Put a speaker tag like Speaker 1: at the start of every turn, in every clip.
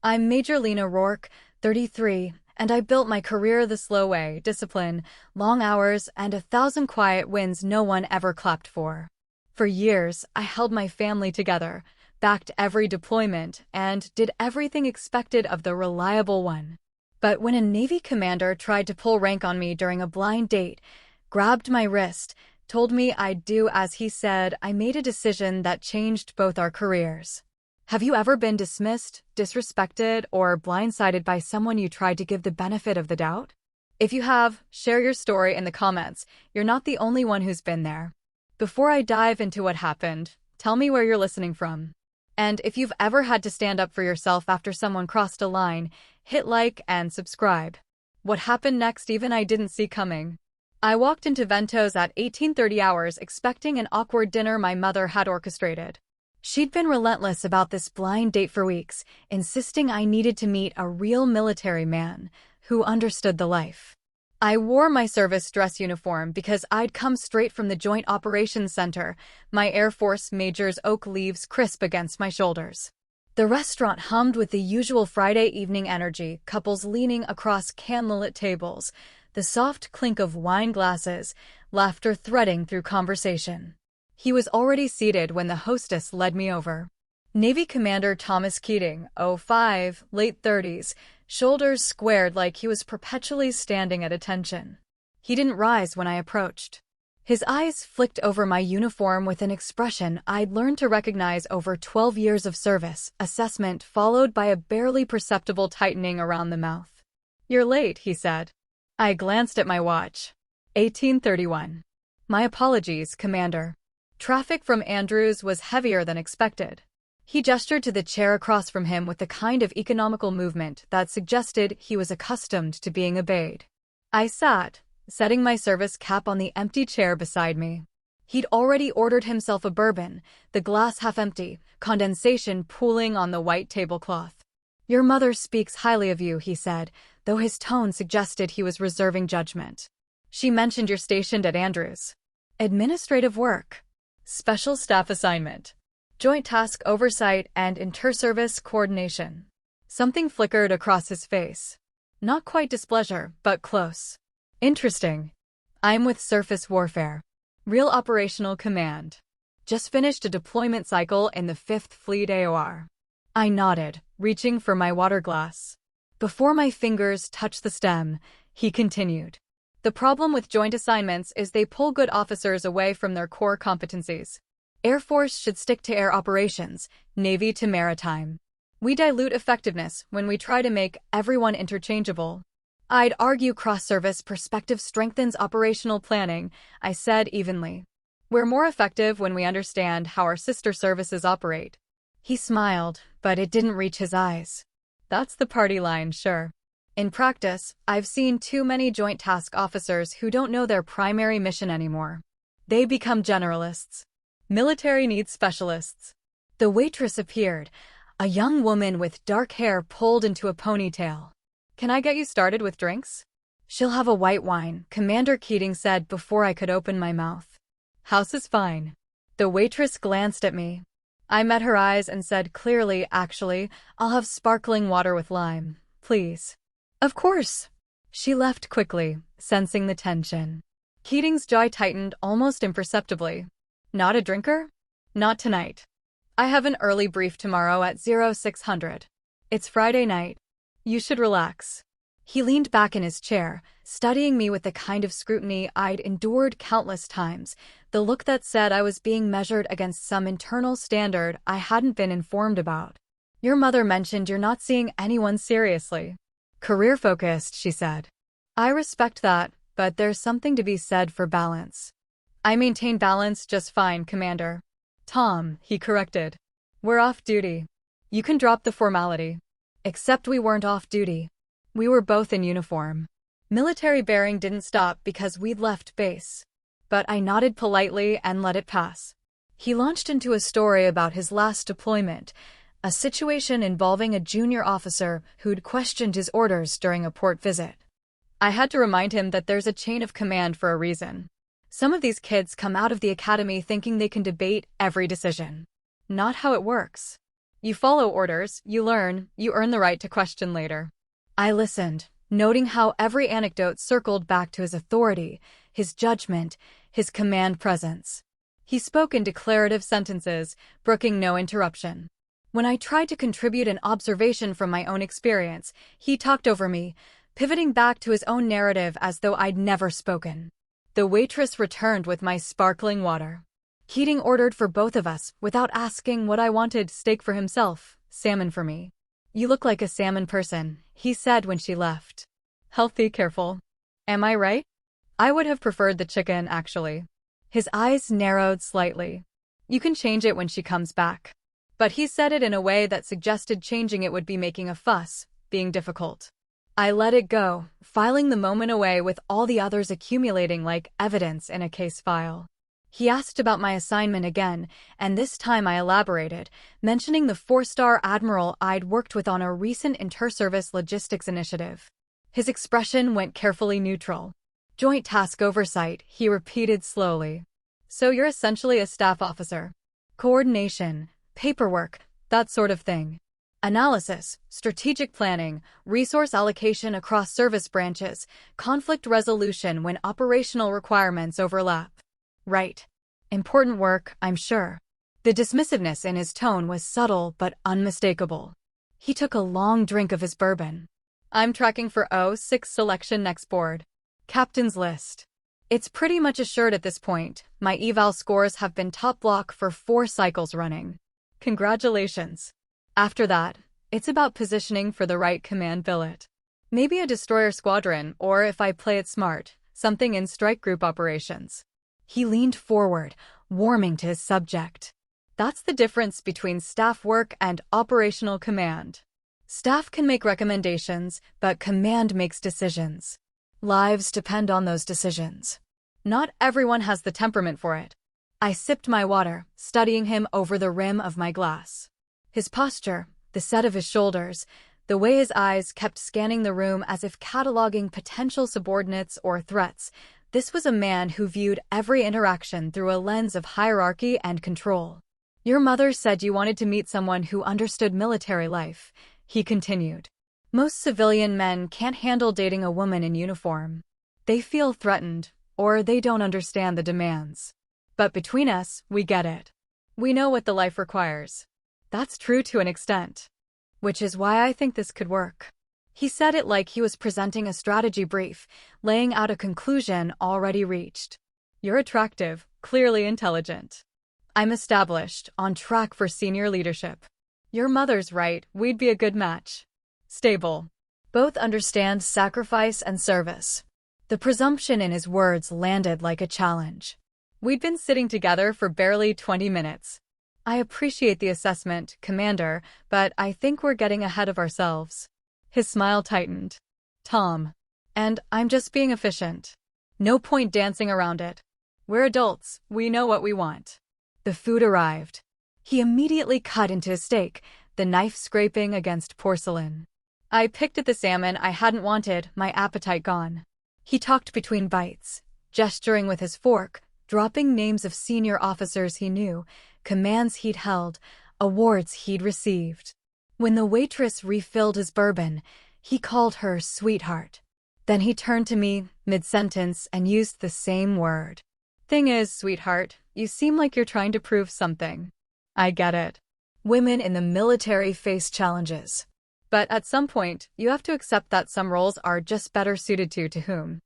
Speaker 1: I'm Major Lena Rourke, 33, and I built my career the slow way: discipline, long hours, and 1,000 quiet wins no one ever clapped for. For years, I held my family together, backed every deployment, and did everything expected of the reliable one. But when a Navy commander tried to pull rank on me during a blind date, grabbed my wrist, told me I'd do as he said, I made a decision that changed both our careers. Have you ever been dismissed, disrespected, or blindsided by someone you tried to give the benefit of the doubt? If you have, share your story in the comments. You're not the only one who's been there. Before I dive into what happened, tell me where you're listening from. And if you've ever had to stand up for yourself after someone crossed a line, hit like and subscribe. What happened next even I didn't see coming. I walked into Vento's at 18:30 hours expecting an awkward dinner my mother had orchestrated. She'd been relentless about this blind date for weeks, insisting I needed to meet a real military man who understood the life. I wore my service dress uniform because I'd come straight from the Joint Operations Center, my Air Force major's oak leaves crisp against my shoulders. The restaurant hummed with the usual Friday evening energy, couples leaning across candlelit tables, the soft clink of wine glasses, laughter threading through conversation. He was already seated when the hostess led me over. Navy Commander Thomas Keating, 05, late 30s, shoulders squared like he was perpetually standing at attention. He didn't rise when I approached. His eyes flicked over my uniform with an expression I'd learned to recognize over 12 years of service, assessment followed by a barely perceptible tightening around the mouth. "You're late," he said. I glanced at my watch. 18:31. "My apologies, Commander. Traffic from Andrews was heavier than expected." He gestured to the chair across from him with the kind of economical movement that suggested he was accustomed to being obeyed. I sat, setting my service cap on the empty chair beside me. He'd already ordered himself a bourbon, the glass half empty, condensation pooling on the white tablecloth. "Your mother speaks highly of you," he said, though his tone suggested he was reserving judgment. "She mentioned you're stationed at Andrews. Administrative work. Special staff assignment. Joint task oversight and inter-service coordination." Something flickered across his face. Not quite displeasure, but close. "Interesting. I'm with Surface Warfare. Real Operational Command. Just finished a deployment cycle in the 5th Fleet AOR. I nodded, reaching for my water glass. Before my fingers touched the stem, he continued. "The problem with joint assignments is they pull good officers away from their core competencies. Air Force should stick to air operations, Navy to maritime. We dilute effectiveness when we try to make everyone interchangeable." "I'd argue cross-service perspective strengthens operational planning," I said evenly. "We're more effective when we understand how our sister services operate." He smiled, but it didn't reach his eyes. "That's the party line, sure. In practice, I've seen too many joint task officers who don't know their primary mission anymore. They become generalists. Military needs specialists." The waitress appeared, a young woman with dark hair pulled into a ponytail. "Can I get you started with drinks?" "She'll have a white wine," Commander Keating said before I could open my mouth. "House is fine." The waitress glanced at me. I met her eyes and said clearly, "Actually, I'll have sparkling water with lime, please." "Of course." She left quickly, sensing the tension. Keating's jaw tightened almost imperceptibly. "Not a drinker?" "Not tonight. I have an early brief tomorrow at 0600. It's Friday night. You should relax." He leaned back in his chair, studying me with the kind of scrutiny I'd endured countless times, the look that said I was being measured against some internal standard I hadn't been informed about. "Your mother mentioned you're not seeing anyone seriously. Career-focused," she said. "I respect that, but there's something to be said for balance." "I maintain balance just fine, Commander." "Tom," he corrected. "We're off duty. You can drop the formality." Except we weren't off duty. We were both in uniform. Military bearing didn't stop because we'd left base. But I nodded politely and let it pass. He launched into a story about his last deployment, a situation involving a junior officer who'd questioned his orders during a port visit. I had to remind him that there's a chain of command for a reason. Some of these kids come out of the academy thinking they can debate every decision. Not how it works. You follow orders, you learn, you earn the right to question later. I listened, noting how every anecdote circled back to his authority, his judgment, his command presence. He spoke in declarative sentences, brooking no interruption. When I tried to contribute an observation from my own experience, he talked over me, pivoting back to his own narrative as though I'd never spoken. The waitress returned with my sparkling water. Keating ordered for both of us, without asking what I wanted, steak for himself, salmon for me. You look like a salmon person, he said when she left. Healthy, careful. Am I right? I would have preferred the chicken, actually. His eyes narrowed slightly. You can change it when she comes back. But he said it in a way that suggested changing it would be making a fuss, being difficult. I let it go, filing the moment away with all the others accumulating like evidence in a case file. He asked about my assignment again, and this time I elaborated, mentioning the 4-star admiral I'd worked with on a recent inter-service logistics initiative. His expression went carefully neutral. Joint task oversight, he repeated slowly. So you're essentially a staff officer. Coordination, paperwork, that sort of thing. Analysis, strategic planning, resource allocation across service branches, conflict resolution when operational requirements overlap. Right. Important work, I'm sure. The dismissiveness in his tone was subtle but unmistakable. He took a long drink of his bourbon. I'm tracking for 06 selection next board. Captain's list. It's pretty much assured at this point. My eval scores have been top block for 4 cycles running. Congratulations. After that, it's about positioning for the right command billet. Maybe a destroyer squadron, or if I play it smart, something in strike group operations. He leaned forward, warming to his subject. That's the difference between staff work and operational command. Staff can make recommendations, but command makes decisions. Lives depend on those decisions. Not everyone has the temperament for it. I sipped my water, studying him over the rim of my glass. His posture, the set of his shoulders, the way his eyes kept scanning the room as if cataloging potential subordinates or threats. This was a man who viewed every interaction through a lens of hierarchy and control. Your mother said you wanted to meet someone who understood military life, he continued. Most civilian men can't handle dating a woman in uniform. They feel threatened, or they don't understand the demands. But between us, we get it. We know what the life requires. That's true to an extent. Which is why I think this could work. He said it like he was presenting a strategy brief, laying out a conclusion already reached. You're attractive, clearly intelligent. I'm established, on track for senior leadership. Your mother's right, we'd be a good match. Stable. Both understand sacrifice and service. The presumption in his words landed like a challenge. We'd been sitting together for barely 20 minutes. I appreciate the assessment, Commander, but I think we're getting ahead of ourselves. His smile tightened. Tom. And I'm just being efficient. No point dancing around it. We're adults, we know what we want. The food arrived. He immediately cut into his steak, the knife scraping against porcelain. I picked at the salmon I hadn't wanted, my appetite gone. He talked between bites, gesturing with his fork, dropping names of senior officers he knew, commands he'd held, awards he'd received. When the waitress refilled his bourbon, he called her sweetheart. Then he turned to me, mid-sentence, and used the same word. Thing is, sweetheart, you seem like you're trying to prove something. I get it. Women in the military face challenges. But at some point, you have to accept that some roles are just better suited to whom.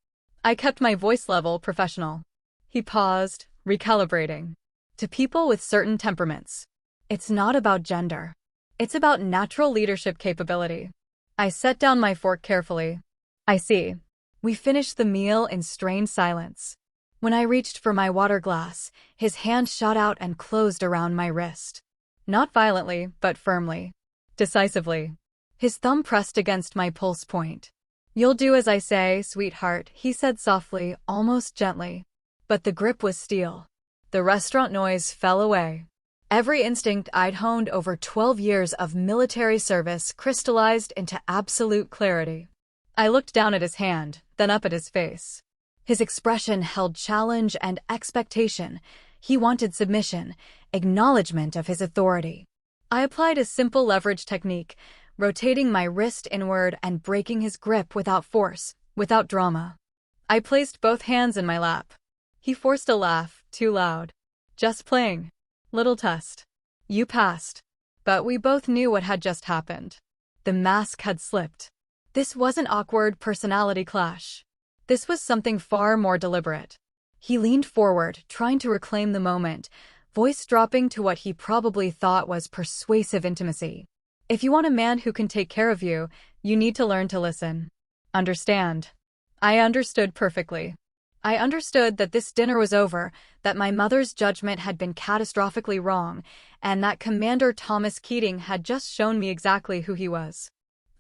Speaker 1: I kept my voice level professional. He paused, recalibrating. To people with certain temperaments. It's not about gender. It's about natural leadership capability. I set down my fork carefully. I see. We finished the meal in strained silence. When I reached for my water glass, his hand shot out and closed around my wrist. Not violently, but firmly. Decisively. His thumb pressed against my pulse point. You'll do as I say, sweetheart, he said softly, almost gently. But the grip was steel. The restaurant noise fell away. Every instinct I'd honed over 12 years of military service crystallized into absolute clarity. I looked down at his hand, then up at his face. His expression held challenge and expectation. He wanted submission, acknowledgement of his authority. I applied a simple leverage technique, rotating my wrist inward and breaking his grip without force, without drama. I placed both hands in my lap. He forced a laugh, too loud. Just playing. Little test. You passed. But we both knew what had just happened. The mask had slipped. This wasn't awkward personality clash. This was something far more deliberate. He leaned forward, trying to reclaim the moment, voice dropping to what he probably thought was persuasive intimacy. If you want a man who can take care of you, you need to learn to listen. Understand. I understood perfectly. I understood that this dinner was over, that my mother's judgment had been catastrophically wrong, and that Commander Thomas Keating had just shown me exactly who he was.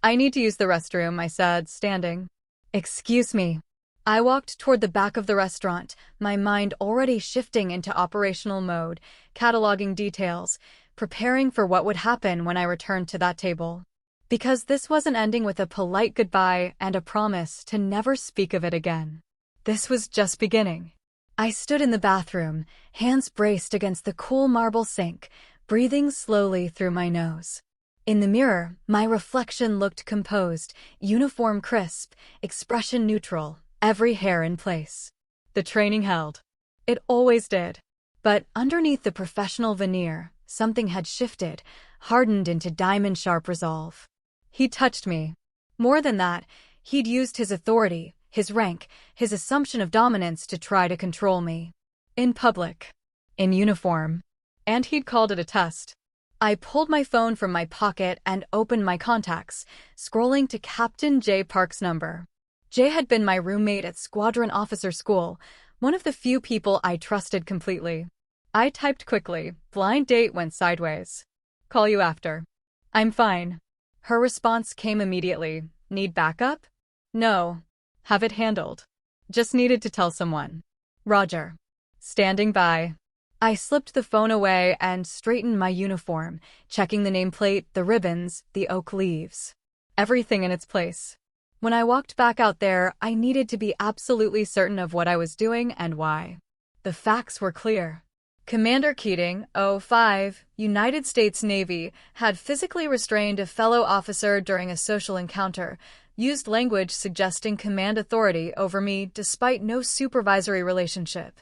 Speaker 1: I need to use the restroom, I said, standing. Excuse me. I walked toward the back of the restaurant, my mind already shifting into operational mode, cataloging details, preparing for what would happen when I returned to that table. Because this wasn't ending with a polite goodbye and a promise to never speak of it again. This was just beginning. I stood in the bathroom, hands braced against the cool marble sink, breathing slowly through my nose. In the mirror, my reflection looked composed, uniform crisp, expression neutral, every hair in place. The training held. It always did. But underneath the professional veneer, something had shifted, hardened into diamond-sharp resolve. He touched me. More than that, he'd used his authority, his rank, his assumption of dominance to try to control me. In public. In uniform. And he'd called it a test. I pulled my phone from my pocket and opened my contacts, scrolling to Captain J. Park's number. Jay had been my roommate at Squadron Officer School, one of the few people I trusted completely. I typed quickly, blind date went sideways. Call you after. I'm fine. Her response came immediately. Need backup? No. Have it handled. Just needed to tell someone. Roger. Standing by. I slipped the phone away and straightened my uniform, checking the nameplate, the ribbons, the oak leaves. Everything in its place. When I walked back out there, I needed to be absolutely certain of what I was doing and why. The facts were clear. Commander Keating, 05, United States Navy, had physically restrained a fellow officer during a social encounter, used language suggesting command authority over me despite no supervisory relationship,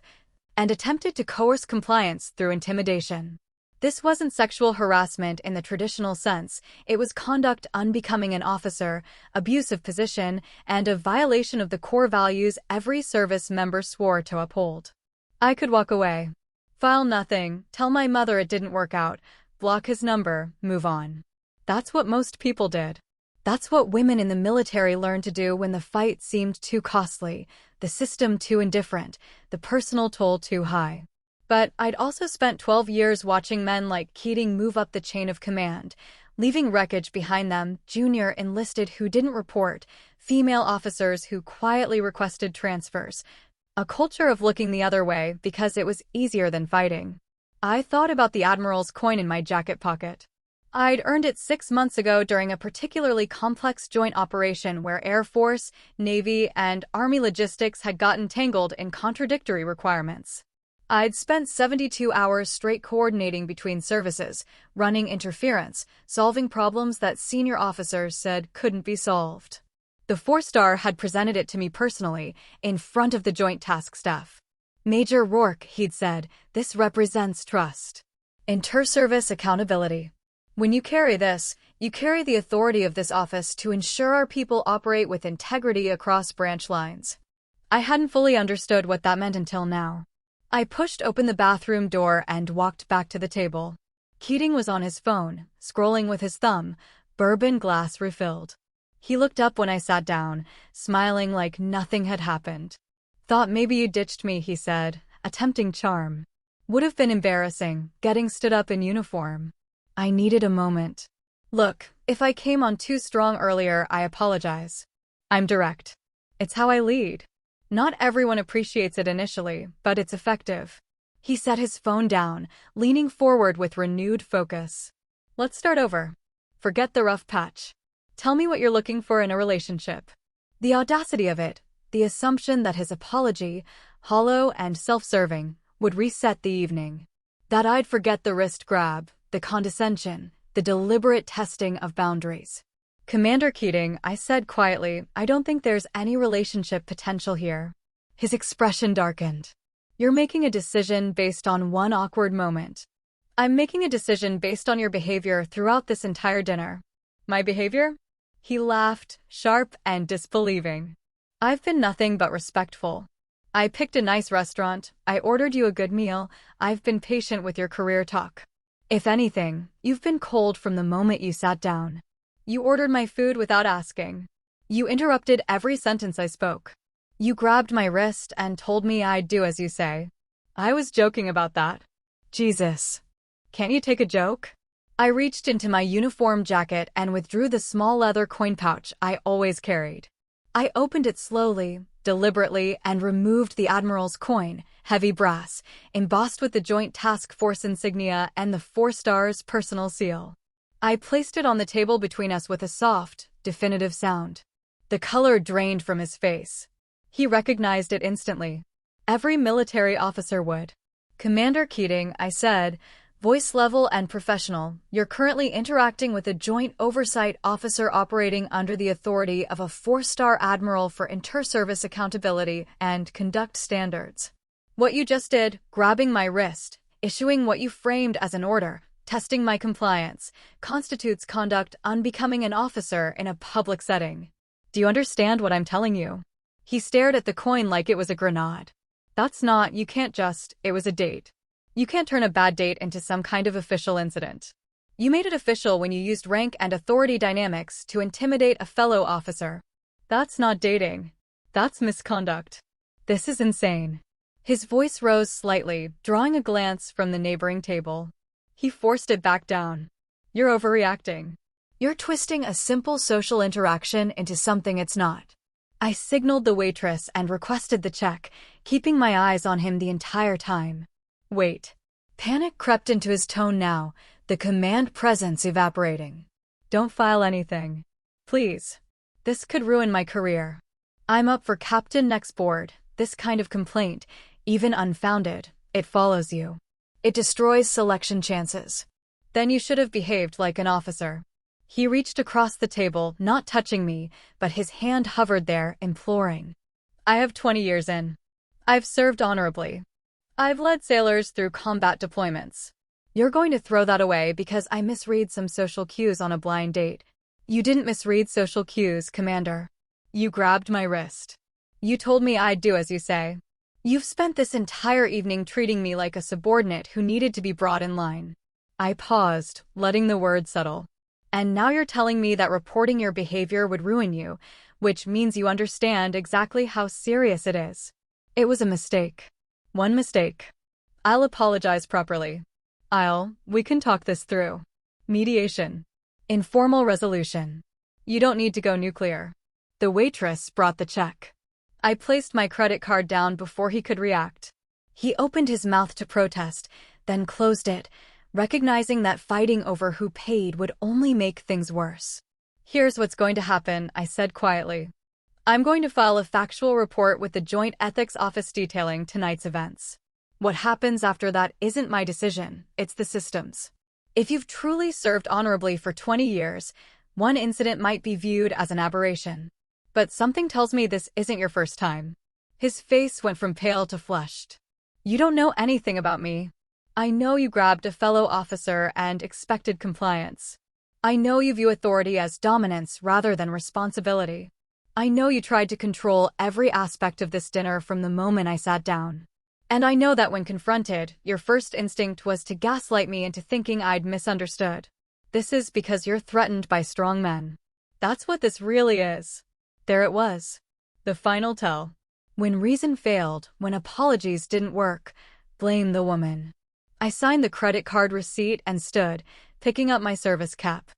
Speaker 1: and attempted to coerce compliance through intimidation. This wasn't sexual harassment in the traditional sense, it was conduct unbecoming an officer, abuse of position, and a violation of the core values every service member swore to uphold. I could walk away. File nothing, tell my mother it didn't work out, block his number, move on. That's what most people did. That's what women in the military learned to do when the fight seemed too costly, the system too indifferent, the personal toll too high. But I'd also spent 12 years watching men like Keating move up the chain of command, leaving wreckage behind them, junior enlisted who didn't report, female officers who quietly requested transfers, a culture of looking the other way because it was easier than fighting. I thought about the Admiral's coin in my jacket pocket. I'd earned it 6 months ago during a particularly complex joint operation where Air Force, Navy, and Army logistics had gotten tangled in contradictory requirements. I'd spent 72 hours straight coordinating between services, running interference, solving problems that senior officers said couldn't be solved. The 4-star had presented it to me personally, in front of the Joint Task Staff. Major Rourke, he'd said, this represents trust. Inter-service accountability. When you carry this, you carry the authority of this office to ensure our people operate with integrity across branch lines. I hadn't fully understood what that meant until now. I pushed open the bathroom door and walked back to the table. Keating was on his phone, scrolling with his thumb, bourbon glass refilled. He looked up when I sat down, smiling like nothing had happened. Thought maybe you ditched me, he said, attempting charm. Would have been embarrassing, getting stood up in uniform. I needed a moment. Look, if I came on too strong earlier, I apologize. I'm direct. It's how I lead. Not everyone appreciates it initially, but it's effective. He set his phone down, leaning forward with renewed focus. Let's start over. Forget the rough patch. Tell me what you're looking for in a relationship. The audacity of it, the assumption that his apology, hollow and self-serving, would reset the evening. That I'd forget the wrist grab, the condescension, the deliberate testing of boundaries. Commander Keating, I said quietly, I don't think there's any relationship potential here. His expression darkened. You're making a decision based on one awkward moment. I'm making a decision based on your behavior throughout this entire dinner. My behavior? He laughed, sharp and disbelieving. I've been nothing but respectful. I picked a nice restaurant, I ordered you a good meal, I've been patient with your career talk. If anything, you've been cold from the moment you sat down. You ordered my food without asking. You interrupted every sentence I spoke. You grabbed my wrist and told me I'd do as you say. I was joking about that. Jesus. Can't you take a joke? I reached into my uniform jacket and withdrew the small leather coin pouch I always carried. I opened it slowly, deliberately, and removed the Admiral's coin, heavy brass, embossed with the Joint Task Force insignia and the 4 stars personal seal. I placed it on the table between us with a soft, definitive sound. The color drained from his face. He recognized it instantly. Every military officer would. Commander Keating, I said, voice level and professional, you're currently interacting with a joint oversight officer operating under the authority of a 4-star admiral for inter-service accountability and conduct standards. What you just did, grabbing my wrist, issuing what you framed as an order, testing my compliance, constitutes conduct unbecoming an officer in a public setting. Do you understand what I'm telling you? He stared at the coin like it was a grenade. That's not, you can't just, it was a date. You can't turn a bad date into some kind of official incident. You made it official when you used rank and authority dynamics to intimidate a fellow officer. That's not dating. That's misconduct. This is insane. His voice rose slightly, drawing a glance from the neighboring table. He forced it back down. You're overreacting. You're twisting a simple social interaction into something it's not. I signaled the waitress and requested the check, keeping my eyes on him the entire time. Wait. Panic crept into his tone now, the command presence evaporating. Don't file anything. Please. This could ruin my career. I'm up for captain next board. This kind of complaint, even unfounded, it follows you. It destroys selection chances. Then you should have behaved like an officer. He reached across the table, not touching me, but his hand hovered there, imploring. I have 20 years in. I've served honorably. I've led sailors through combat deployments. You're going to throw that away because I misread some social cues on a blind date. You didn't misread social cues, Commander. You grabbed my wrist. You told me I'd do as you say. You've spent this entire evening treating me like a subordinate who needed to be brought in line. I paused, letting the word settle. And now you're telling me that reporting your behavior would ruin you, which means you understand exactly how serious it is. It was a mistake. One mistake. I'll apologize properly. We can talk this through. Mediation. Informal resolution. You don't need to go nuclear. The waitress brought the check. I placed my credit card down before he could react. He opened his mouth to protest, then closed it, recognizing that fighting over who paid would only make things worse. Here's what's going to happen, I said quietly. I'm going to file a factual report with the Joint Ethics Office detailing tonight's events. What happens after that isn't my decision, it's the system's. If you've truly served honorably for 20 years, one incident might be viewed as an aberration. But something tells me this isn't your first time. His face went from pale to flushed. You don't know anything about me. I know you grabbed a fellow officer and expected compliance. I know you view authority as dominance rather than responsibility. I know you tried to control every aspect of this dinner from the moment I sat down. And I know that when confronted, your first instinct was to gaslight me into thinking I'd misunderstood. This is because you're threatened by strong men. That's what this really is. There it was. The final tell. When reason failed, when apologies didn't work, blame the woman. I signed the credit card receipt and stood, picking up my service cap.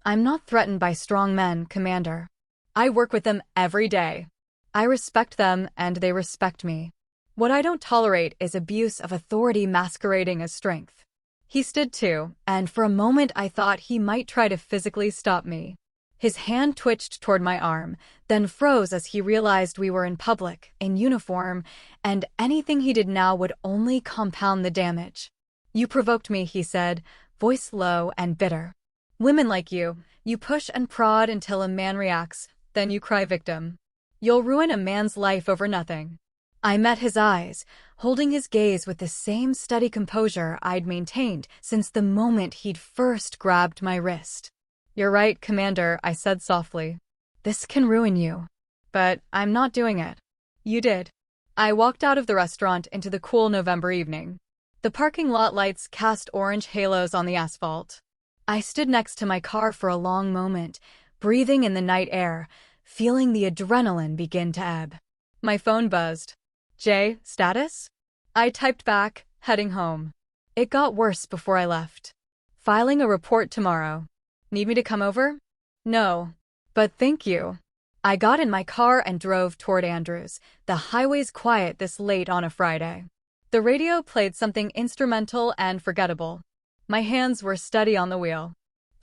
Speaker 1: I'm not threatened by strong men, Commander. I work with them every day. I respect them and they respect me. What I don't tolerate is abuse of authority masquerading as strength. He stood too, and for a moment I thought he might try to physically stop me. His hand twitched toward my arm, then froze as he realized we were in public, in uniform, and anything he did now would only compound the damage. You provoked me, he said, voice low and bitter. Women like you push and prod until a man reacts, then you cry victim. You'll ruin a man's life over nothing. I met his eyes, holding his gaze with the same steady composure I'd maintained since the moment he'd first grabbed my wrist. "You're right, Commander," I said softly. "This can ruin you. But I'm not doing it." "You did." I walked out of the restaurant into the cool November evening. The parking lot lights cast orange halos on the asphalt. I stood next to my car for a long moment, breathing in the night air, feeling the adrenaline begin to ebb. My phone buzzed. "Jay, status?" I typed back, heading home. "It got worse before I left. Filing a report tomorrow. Need me to come over?" "No. But thank you." I got in my car and drove toward Andrews. The highway's quiet this late on a Friday. The radio played something instrumental and forgettable. My hands were steady on the wheel.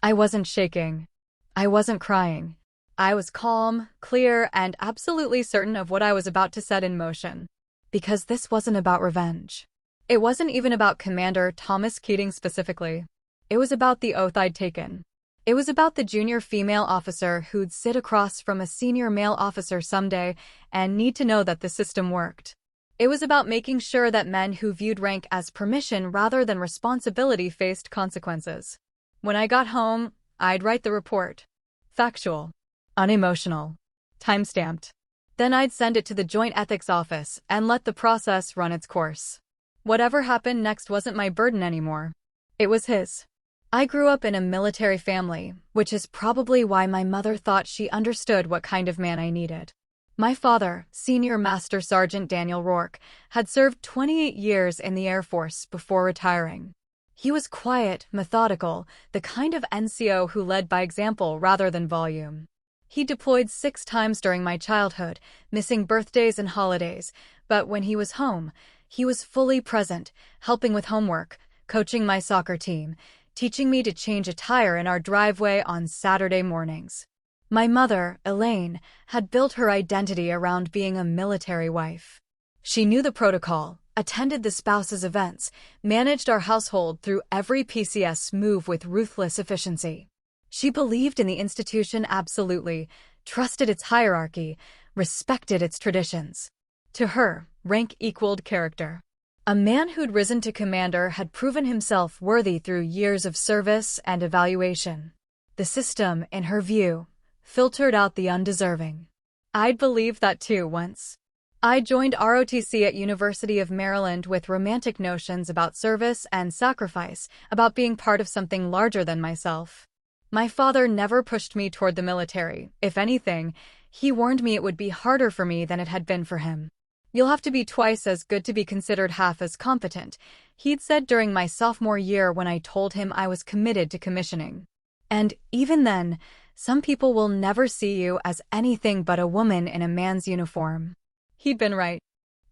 Speaker 1: I wasn't shaking. I wasn't crying. I was calm, clear, and absolutely certain of what I was about to set in motion. Because this wasn't about revenge. It wasn't even about Commander Thomas Keating specifically. It was about the oath I'd taken. It was about the junior female officer who'd sit across from a senior male officer someday and need to know that the system worked. It was about making sure that men who viewed rank as permission rather than responsibility faced consequences. When I got home, I'd write the report. Factual. Unemotional. Time-stamped. Then I'd send it to the Joint Ethics Office and let the process run its course. Whatever happened next wasn't my burden anymore. It was his. I grew up in a military family, which is probably why my mother thought she understood what kind of man I needed. My father, Senior Master Sergeant Daniel Rourke, had served 28 years in the Air Force before retiring. He was quiet, methodical, the kind of NCO who led by example rather than volume. He deployed 6 times during my childhood, missing birthdays and holidays, but when he was home, he was fully present, helping with homework, coaching my soccer team, teaching me to change a tire in our driveway on Saturday mornings. My mother, Elaine, had built her identity around being a military wife. She knew the protocol, attended the spouse's events, managed our household through every PCS move with ruthless efficiency. She believed in the institution absolutely, trusted its hierarchy, respected its traditions. To her, rank equaled character. A man who'd risen to commander had proven himself worthy through years of service and evaluation. The system, in her view, filtered out the undeserving. I'd believed that too once. I joined ROTC at University of Maryland with romantic notions about service and sacrifice, about being part of something larger than myself. My father never pushed me toward the military. If anything, he warned me it would be harder for me than it had been for him. "You'll have to be twice as good to be considered half as competent," he'd said during my sophomore year when I told him I was committed to commissioning. "And even then, some people will never see you as anything but a woman in a man's uniform." He'd been right.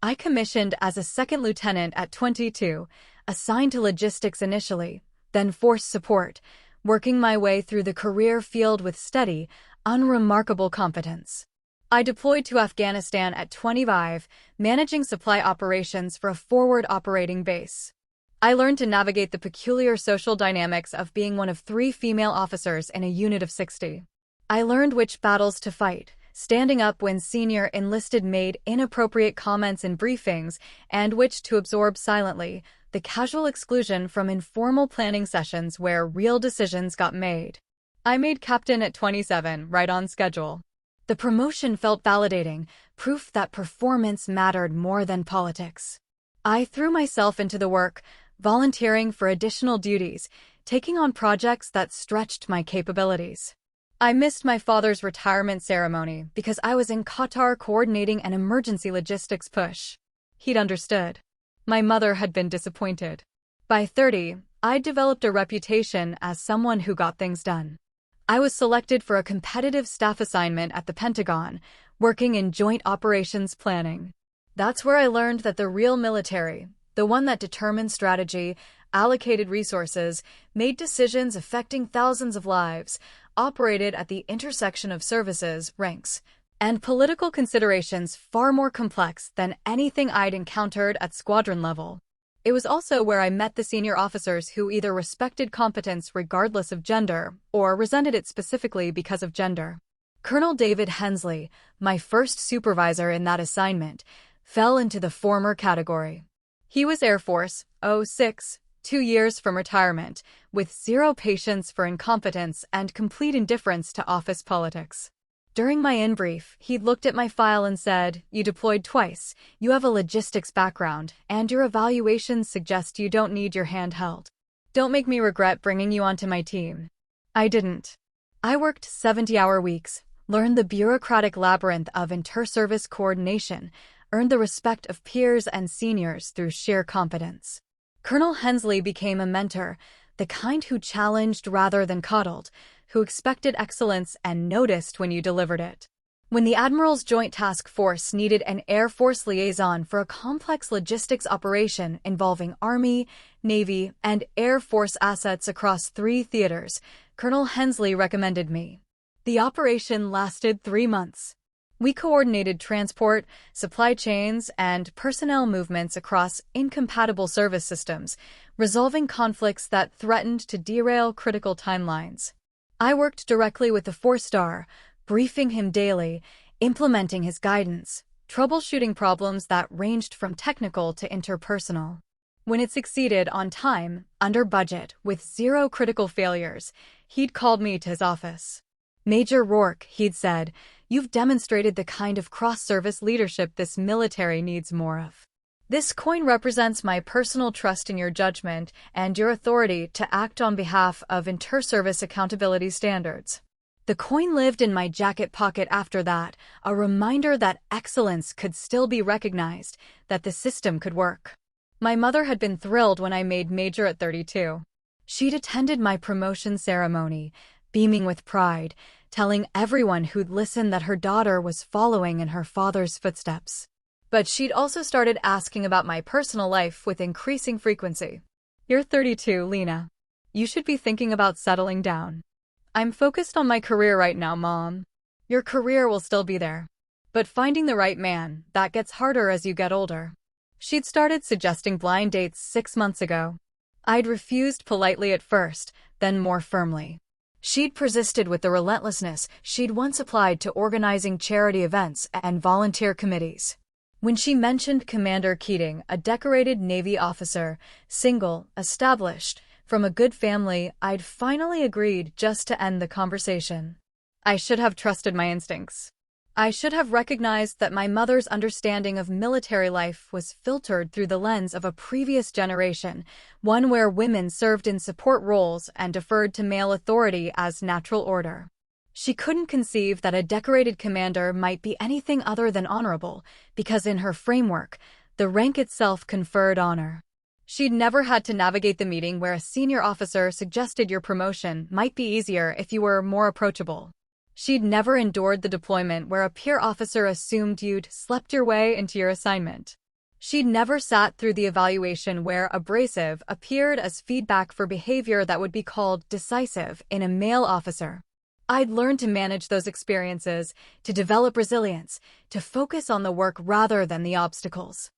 Speaker 1: I commissioned as a second lieutenant at 22, assigned to logistics initially, then force support, working my way through the career field with steady, unremarkable competence. I deployed to Afghanistan at 25, managing supply operations for a forward operating base. I learned to navigate the peculiar social dynamics of being one of 3 female officers in a unit of 60. I learned which battles to fight, standing up when senior enlisted made inappropriate comments in briefings, and which to absorb silently, the casual exclusion from informal planning sessions where real decisions got made. I made captain at 27, right on schedule. The promotion felt validating, proof that performance mattered more than politics. I threw myself into the work, volunteering for additional duties, taking on projects that stretched my capabilities. I missed my father's retirement ceremony because I was in Qatar coordinating an emergency logistics push. He'd understood. My mother had been disappointed. By 30, I'd developed a reputation as someone who got things done. I was selected for a competitive staff assignment at the Pentagon, working in joint operations planning. That's where I learned that the real military, the one that determined strategy, allocated resources, made decisions affecting thousands of lives, operated at the intersection of services, ranks, and political considerations far more complex than anything I'd encountered at squadron level. It was also where I met the senior officers who either respected competence regardless of gender or resented it specifically because of gender. Colonel David Hensley, my first supervisor in that assignment, fell into the former category. He was Air Force, 06, 2 years from retirement, with zero patience for incompetence and complete indifference to office politics. During my in-brief, he looked at my file and said, "You deployed twice, you have a logistics background, and your evaluations suggest you don't need your hand held. Don't make me regret bringing you onto my team." I didn't. I worked 70-hour weeks, learned the bureaucratic labyrinth of inter-service coordination, earned the respect of peers and seniors through sheer competence. Colonel Hensley became a mentor, the kind who challenged rather than coddled, who expected excellence and noticed when you delivered it. When the Admiral's Joint Task Force needed an Air Force liaison for a complex logistics operation involving Army, Navy, and Air Force assets across 3 theaters, Colonel Hensley recommended me. The operation lasted 3 months. We coordinated transport, supply chains, and personnel movements across incompatible service systems, resolving conflicts that threatened to derail critical timelines. I worked directly with the 4-star, briefing him daily, implementing his guidance, troubleshooting problems that ranged from technical to interpersonal. When it succeeded on time, under budget, with 0 critical failures, he'd called me to his office. "Major Rourke," he'd said, "you've demonstrated the kind of cross-service leadership this military needs more of. This coin represents my personal trust in your judgment and your authority to act on behalf of inter-service accountability standards." The coin lived in my jacket pocket after that, a reminder that excellence could still be recognized, that the system could work. My mother had been thrilled when I made Major at 32. She'd attended my promotion ceremony, beaming with pride, telling everyone who'd listened that her daughter was following in her father's footsteps. But she'd also started asking about my personal life with increasing frequency. "You're 32, Lena. You should be thinking about settling down." "I'm focused on my career right now, Mom." "Your career will still be there. But finding the right man, that gets harder as you get older." She'd started suggesting blind dates 6 months ago. I'd refused politely at first, then more firmly. She'd persisted with the relentlessness she'd once applied to organizing charity events and volunteer committees. When she mentioned Commander Keating, a decorated Navy officer, single, established, from a good family, I'd finally agreed just to end the conversation. I should have trusted my instincts. I should have recognized that my mother's understanding of military life was filtered through the lens of a previous generation, one where women served in support roles and deferred to male authority as natural order. She couldn't conceive that a decorated commander might be anything other than honorable, because in her framework, the rank itself conferred honor. She'd never had to navigate the meeting where a senior officer suggested your promotion might be easier if you were more approachable. She'd never endured the deployment where a peer officer assumed you'd slept your way into your assignment. She'd never sat through the evaluation where abrasive appeared as feedback for behavior that would be called decisive in a male officer. I'd learned to manage those experiences, to develop resilience, to focus on the work rather than the obstacles.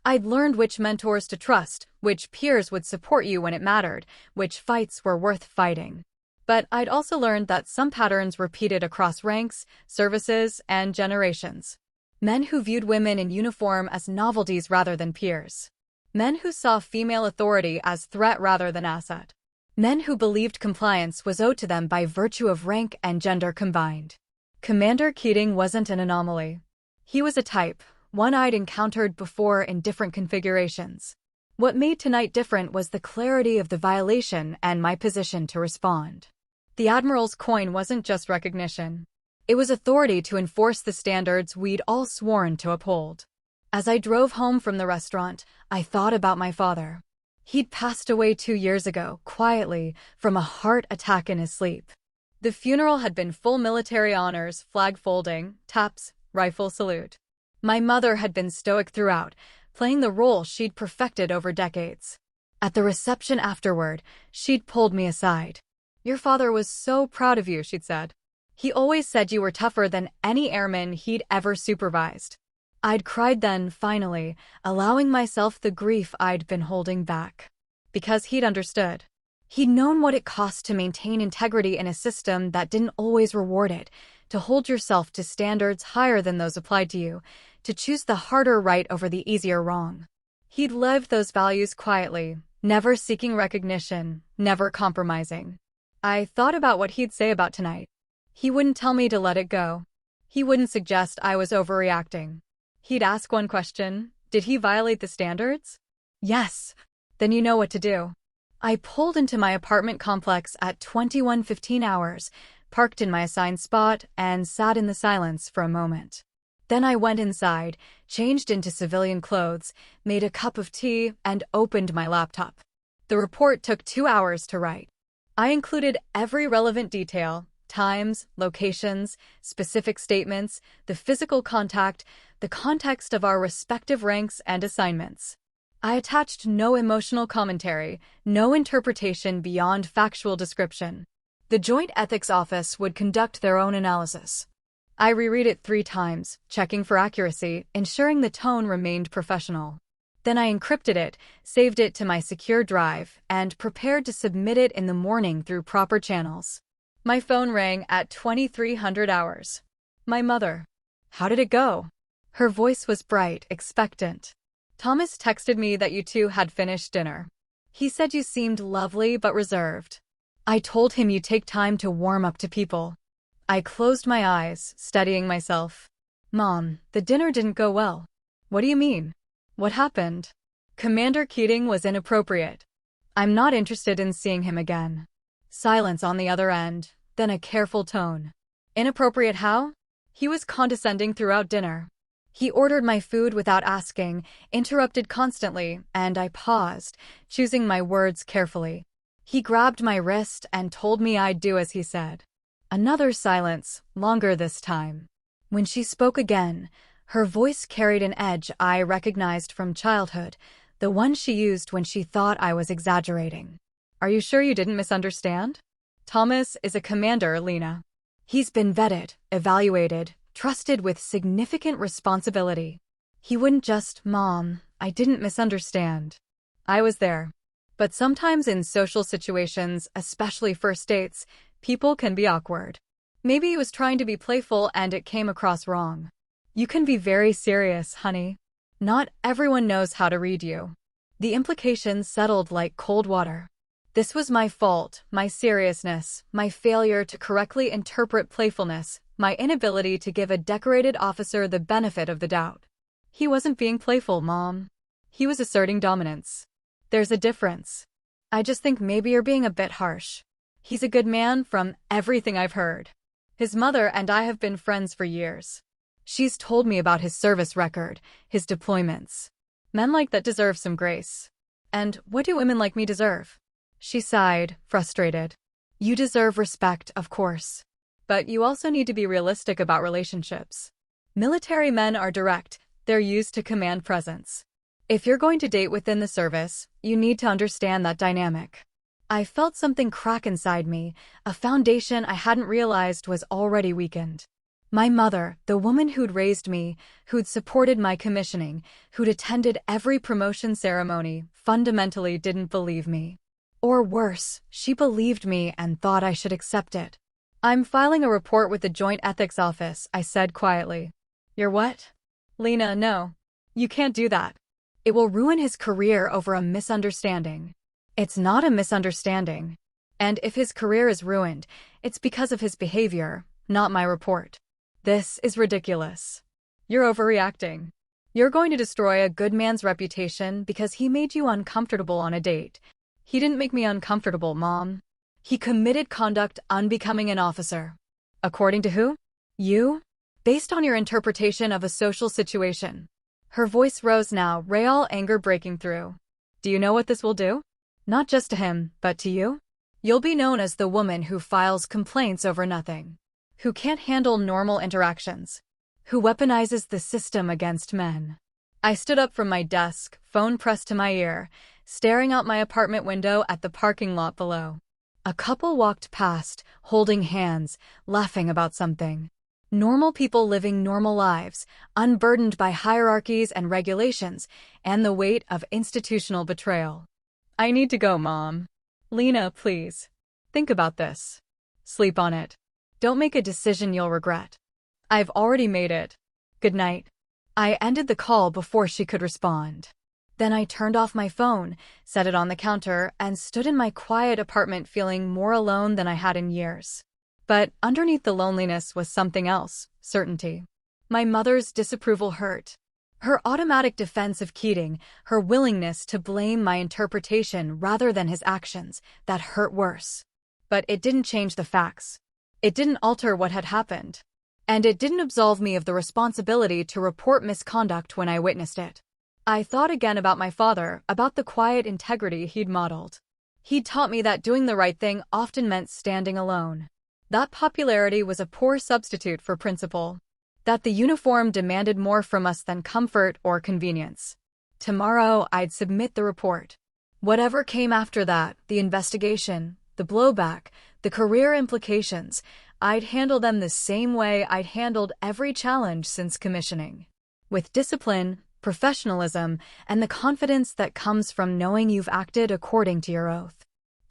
Speaker 1: I'd learned which mentors to trust, which peers would support you when it mattered, which fights were worth fighting. But I'd also learned that some patterns repeated across ranks, services, and generations. Men who viewed women in uniform as novelties rather than peers. Men who saw female authority as threat rather than asset. Men who believed compliance was owed to them by virtue of rank and gender combined. Commander Keating wasn't an anomaly. He was a type, one I'd encountered before in different configurations. What made tonight different was the clarity of the violation and my position to respond. The Admiral's coin wasn't just recognition. It was authority to enforce the standards we'd all sworn to uphold. As I drove home from the restaurant, I thought about my father. He'd passed away 2 years ago, quietly, from a heart attack in his sleep. The funeral had been full military honors, flag folding, taps, rifle salute. My mother had been stoic throughout, playing the role she'd perfected over decades. At the reception afterward, she'd pulled me aside. "Your father was so proud of you," she'd said. "He always said you were tougher than any airman he'd ever supervised." I'd cried then, finally, allowing myself the grief I'd been holding back. Because he'd understood. He'd known what it cost to maintain integrity in a system that didn't always reward it, to hold yourself to standards higher than those applied to you, to choose the harder right over the easier wrong. He'd lived those values quietly, never seeking recognition, never compromising. I thought about what he'd say about tonight. He wouldn't tell me to let it go. He wouldn't suggest I was overreacting. He'd ask one question: did he violate the standards? Yes. Then you know what to do. I pulled into my apartment complex at 21:15 hours, parked in my assigned spot, and sat in the silence for a moment. Then I went inside, changed into civilian clothes, made a cup of tea, and opened my laptop. The report took 2 hours to write. I included every relevant detail: times, locations, specific statements, the physical contact, the context of our respective ranks and assignments. I attached no emotional commentary, no interpretation beyond factual description. The Joint Ethics Office would conduct their own analysis. I reread it 3 times, checking for accuracy, ensuring the tone remained professional. Then I encrypted it, saved it to my secure drive, and prepared to submit it in the morning through proper channels. My phone rang at 2300 hours. My mother. How did it go? Her voice was bright, expectant. Thomas texted me that you two had finished dinner. He said you seemed lovely but reserved. I told him you take time to warm up to people. I closed my eyes, steadying myself. Mom, the dinner didn't go well. What do you mean? What happened? Commander Keating was inappropriate. I'm not interested in seeing him again. Silence on the other end, then a careful tone. Inappropriate how? He was condescending throughout dinner. He ordered my food without asking, interrupted constantly, and I paused, choosing my words carefully. He grabbed my wrist and told me I'd do as he said. Another silence, longer this time. When she spoke again, her voice carried an edge I recognized from childhood, the one she used when she thought I was exaggerating. Are you sure you didn't misunderstand? Thomas is a commander, Lena. He's been vetted, evaluated, trusted with significant responsibility. He wouldn't just, Mom, I didn't misunderstand. I was there. But sometimes in social situations, especially first dates, people can be awkward. Maybe he was trying to be playful and it came across wrong. You can be very serious, honey. Not everyone knows how to read you. The implications settled like cold water. This was my fault, my seriousness, my failure to correctly interpret playfulness, my inability to give a decorated officer the benefit of the doubt. He wasn't being playful, Mom. He was asserting dominance. There's a difference. I just think maybe you're being a bit harsh. He's a good man from everything I've heard. His mother and I have been friends for years. She's told me about his service record, his deployments. Men like that deserve some grace. And what do women like me deserve? She sighed, frustrated. You deserve respect, of course. But you also need to be realistic about relationships. Military men are direct, they're used to command presence. If you're going to date within the service, you need to understand that dynamic. I felt something crack inside me, a foundation I hadn't realized was already weakened. My mother, the woman who'd raised me, who'd supported my commissioning, who'd attended every promotion ceremony, fundamentally didn't believe me. Or worse, she believed me and thought I should accept it. I'm filing a report with the Joint Ethics Office, I said quietly. You're what? Lena, no. You can't do that. It will ruin his career over a misunderstanding. It's not a misunderstanding. And if his career is ruined, it's because of his behavior, not my report. This is ridiculous. You're overreacting. You're going to destroy a good man's reputation because he made you uncomfortable on a date. He didn't make me uncomfortable, Mom. He committed conduct unbecoming an officer. According to who? You? Based on your interpretation of a social situation. Her voice rose now, real anger breaking through. Do you know what this will do? Not just to him, but to you? You'll be known as the woman who files complaints over nothing. Who can't handle normal interactions. Who weaponizes the system against men. I stood up from my desk, phone pressed to my ear, staring out my apartment window at the parking lot below. A couple walked past, holding hands, laughing about something. Normal people living normal lives, unburdened by hierarchies and regulations, and the weight of institutional betrayal. I need to go, Mom. Lena, please. Think about this. Sleep on it. Don't make a decision you'll regret. I've already made it. Good night. I ended the call before she could respond. Then I turned off my phone, set it on the counter, and stood in my quiet apartment feeling more alone than I had in years. But underneath the loneliness was something else, certainty. My mother's disapproval hurt. Her automatic defense of Keating, her willingness to blame my interpretation rather than his actions, that hurt worse. But it didn't change the facts. It didn't alter what had happened. And it didn't absolve me of the responsibility to report misconduct when I witnessed it. I thought again about my father, about the quiet integrity he'd modeled. He'd taught me that doing the right thing often meant standing alone. That popularity was a poor substitute for principle. That the uniform demanded more from us than comfort or convenience. Tomorrow, I'd submit the report. Whatever came after that, the investigation, the blowback, the career implications, I'd handle them the same way I'd handled every challenge since commissioning. With discipline, professionalism, and the confidence that comes from knowing you've acted according to your oath.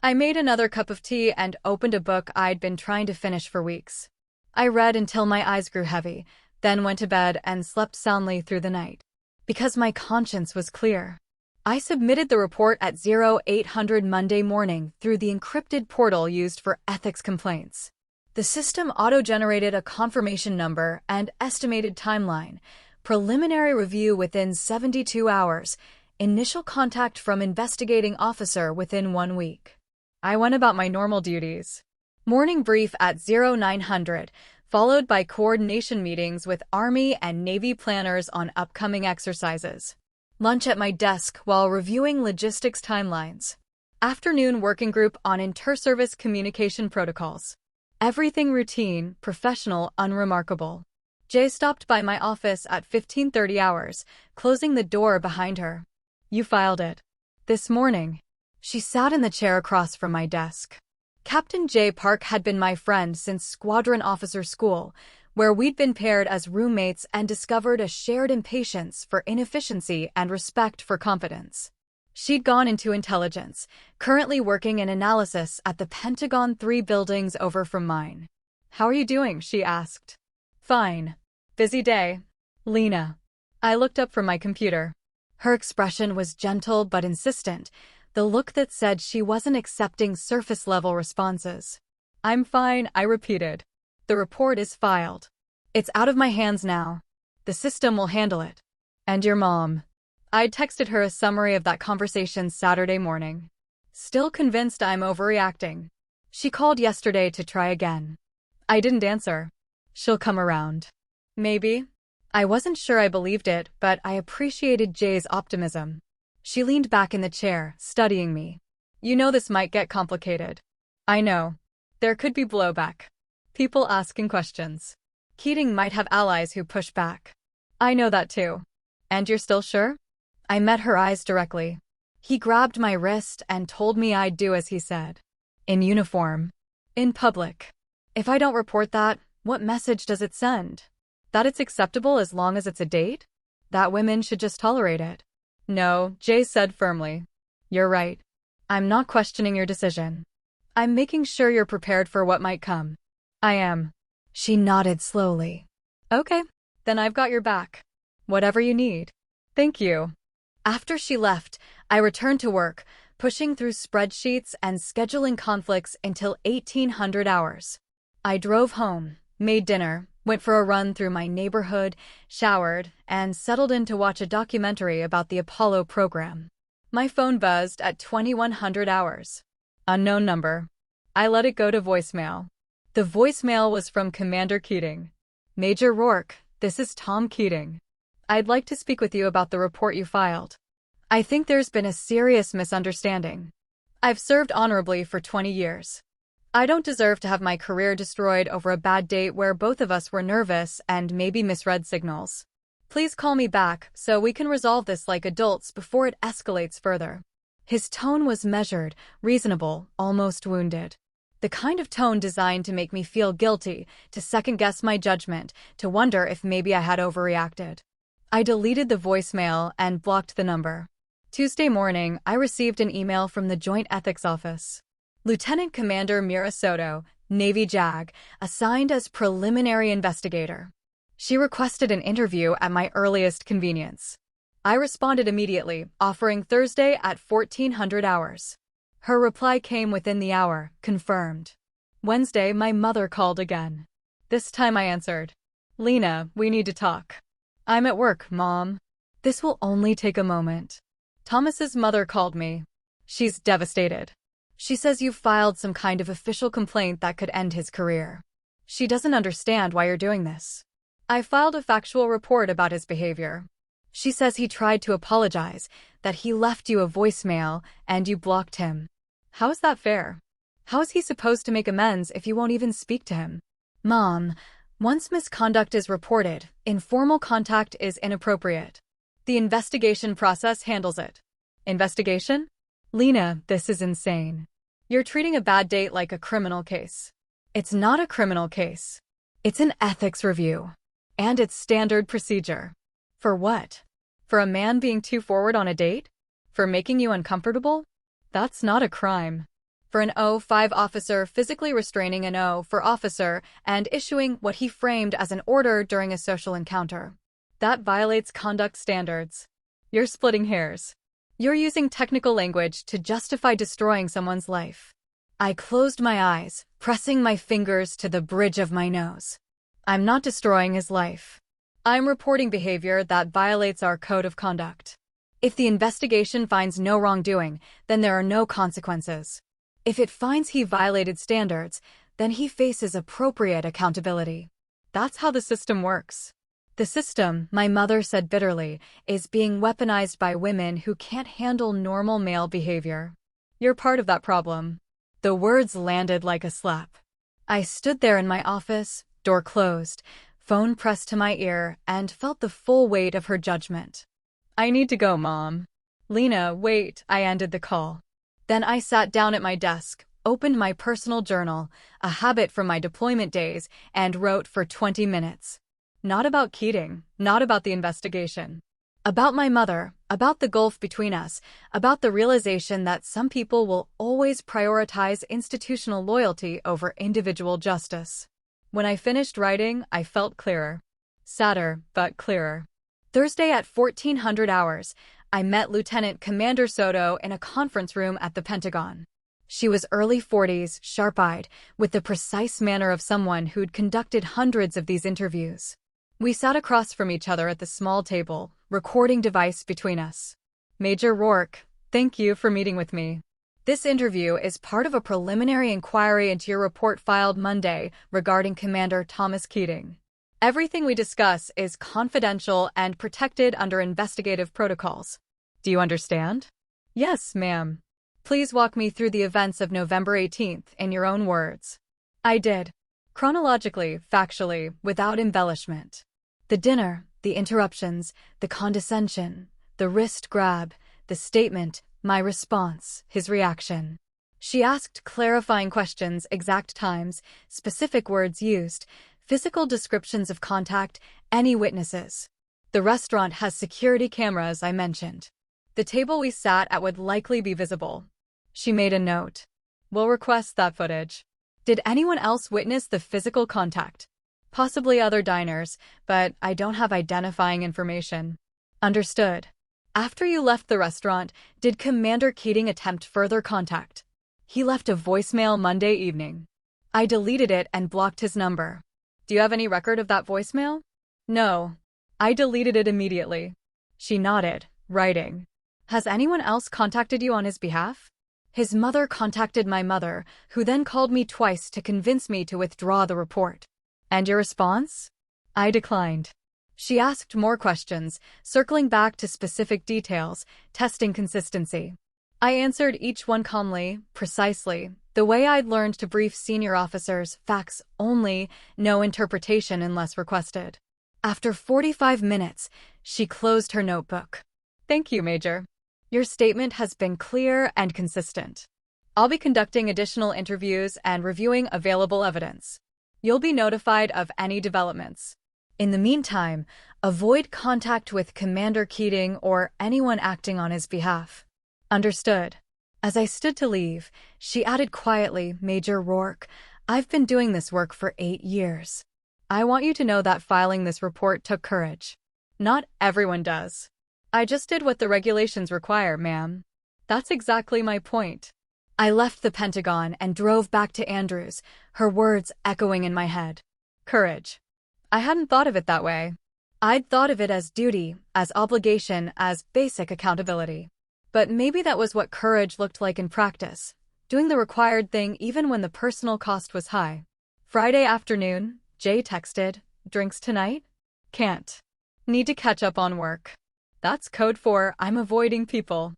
Speaker 1: I made another cup of tea and opened a book I'd been trying to finish for weeks. I read until my eyes grew heavy, then went to bed and slept soundly through the night. Because my conscience was clear. I submitted the report at 0800 Monday morning through the encrypted portal used for ethics complaints. The system auto-generated a confirmation number and estimated timeline, preliminary review within 72 hours, initial contact from investigating officer within 1 week. I went about my normal duties. Morning brief at 0900, followed by coordination meetings with Army and Navy planners on upcoming exercises. Lunch at my desk while reviewing logistics timelines. Afternoon working group on inter-service communication protocols. Everything routine, professional, unremarkable. Jay stopped by my office at 15:30 hours, closing the door behind her. You filed it. This morning. She sat in the chair across from my desk. Captain J. Park had been my friend since Squadron Officer School, where we'd been paired as roommates and discovered a shared impatience for inefficiency and respect for competence. She'd gone into intelligence, currently working in analysis at the Pentagon 3 buildings over from mine. How are you doing? She asked. Fine. Busy day. Lena. I looked up from my computer. Her expression was gentle but insistent, the look that said she wasn't accepting surface-level responses. I'm fine, I repeated. The report is filed. It's out of my hands now. The system will handle it. And your mom. I'd texted her a summary of that conversation Saturday morning. Still convinced I'm overreacting. She called yesterday to try again. I didn't answer. She'll come around. Maybe. I wasn't sure I believed it, but I appreciated Jay's optimism. She leaned back in the chair, studying me. You know this might get complicated. I know. There could be blowback. People asking questions. Keating might have allies who push back. I know that too. And you're still sure? I met her eyes directly. He grabbed my wrist and told me I'd do as he said. In uniform. In public. If I don't report that, what message does it send? That it's acceptable as long as it's a date? That women should just tolerate it? No, Jay said firmly. You're right. I'm not questioning your decision. I'm making sure you're prepared for what might come. I am. She nodded slowly. Okay, then I've got your back. Whatever you need. Thank you. After she left, I returned to work, pushing through spreadsheets and scheduling conflicts until 1800 hours. I drove home, made dinner, went for a run through my neighborhood, showered, and settled in to watch a documentary about the Apollo program. My phone buzzed at 2100 hours. Unknown number. I let it go to voicemail. The voicemail was from Commander Keating. Major Rourke, this is Tom Keating. I'd like to speak with you about the report you filed. I think there's been a serious misunderstanding. I've served honorably for 20 years. I don't deserve to have my career destroyed over a bad date where both of us were nervous and maybe misread signals. Please call me back so we can resolve this like adults before it escalates further. His tone was measured, reasonable, almost wounded. The kind of tone designed to make me feel guilty, to second-guess my judgment, to wonder if maybe I had overreacted. I deleted the voicemail and blocked the number. Tuesday morning, I received an email from the Joint Ethics Office. Lieutenant Commander Mira Soto, Navy JAG, assigned as preliminary investigator. She requested an interview at my earliest convenience. I responded immediately, offering Thursday at 1400 hours. Her reply came within the hour, confirmed. Wednesday, my mother called again. This time I answered. Lena, we need to talk. I'm at work, Mom. This will only take a moment. Thomas's mother called me. She's devastated. She says you've filed some kind of official complaint that could end his career. She doesn't understand why you're doing this. I filed a factual report about his behavior. She says he tried to apologize, that he left you a voicemail, and you blocked him. How is that fair? How is he supposed to make amends if you won't even speak to him? Mom, once misconduct is reported, informal contact is inappropriate. The investigation process handles it. Investigation? Lena, this is insane. You're treating a bad date like a criminal case. It's not a criminal case. It's an ethics review. And it's standard procedure. For what? For a man being too forward on a date? For making you uncomfortable? That's not a crime. For an O5 officer physically restraining an O4 officer and issuing what he framed as an order during a social encounter. That violates conduct standards. You're splitting hairs. You're using technical language to justify destroying someone's life. I closed my eyes, pressing my fingers to the bridge of my nose. I'm not destroying his life. I'm reporting behavior that violates our code of conduct. If the investigation finds no wrongdoing, then there are no consequences. If it finds he violated standards, then he faces appropriate accountability. That's how the system works. The system, my mother said bitterly, is being weaponized by women who can't handle normal male behavior. You're part of that problem. The words landed like a slap. I stood there in my office, door closed, phone pressed to my ear, and felt the full weight of her judgment. I need to go, Mom. Lena, wait, I ended the call. Then I sat down at my desk, opened my personal journal, a habit from my deployment days, and wrote for 20 minutes. Not about Keating, not about the investigation. About my mother, about the gulf between us, about the realization that some people will always prioritize institutional loyalty over individual justice. When I finished writing, I felt clearer. Sadder, but clearer. Thursday at 1400 hours, I met Lieutenant Commander Soto in a conference room at the Pentagon. She was early 40s, sharp-eyed, with the precise manner of someone who'd conducted hundreds of these interviews. We sat across from each other at the small table, recording device between us. Major Rourke, thank you for meeting with me. This interview is part of a preliminary inquiry into your report filed Monday regarding Commander Thomas Keating. Everything we discuss is confidential and protected under investigative protocols. Do you understand? Yes, ma'am. Please walk me through the events of November 18th in your own words. I did. Chronologically, factually, without embellishment. The dinner, the interruptions, the condescension, the wrist grab, the statement, my response, his reaction. She asked clarifying questions, exact times, specific words used, physical descriptions of contact, any witnesses. The restaurant has security cameras, I mentioned. The table we sat at would likely be visible. She made a note. We'll request that footage. Did anyone else witness the physical contact? Possibly other diners, but I don't have identifying information. Understood. After you left the restaurant, did Commander Keating attempt further contact? He left a voicemail Monday evening. I deleted it and blocked his number. Do you have any record of that voicemail? No. I deleted it immediately. She nodded, writing. Has anyone else contacted you on his behalf? His mother contacted my mother, who then called me twice to convince me to withdraw the report. And your response? I declined. She asked more questions, circling back to specific details, testing consistency. I answered each one calmly, precisely, the way I'd learned to brief senior officers, facts only, no interpretation unless requested. After 45 minutes, she closed her notebook. Thank you, Major. Your statement has been clear and consistent. I'll be conducting additional interviews and reviewing available evidence. You'll be notified of any developments. In the meantime, avoid contact with Commander Keating or anyone acting on his behalf. Understood. As I stood to leave, she added quietly, Major Rourke, I've been doing this work for 8 years. I want you to know that filing this report took courage. Not everyone does. I just did what the regulations require, ma'am. That's exactly my point. I left the Pentagon and drove back to Andrews, her words echoing in my head. Courage. I hadn't thought of it that way. I'd thought of it as duty, as obligation, as basic accountability. But maybe that was what courage looked like in practice, doing the required thing even when the personal cost was high. Friday afternoon, Jay texted, drinks tonight? Can't. Need to catch up on work. That's code for I'm avoiding people.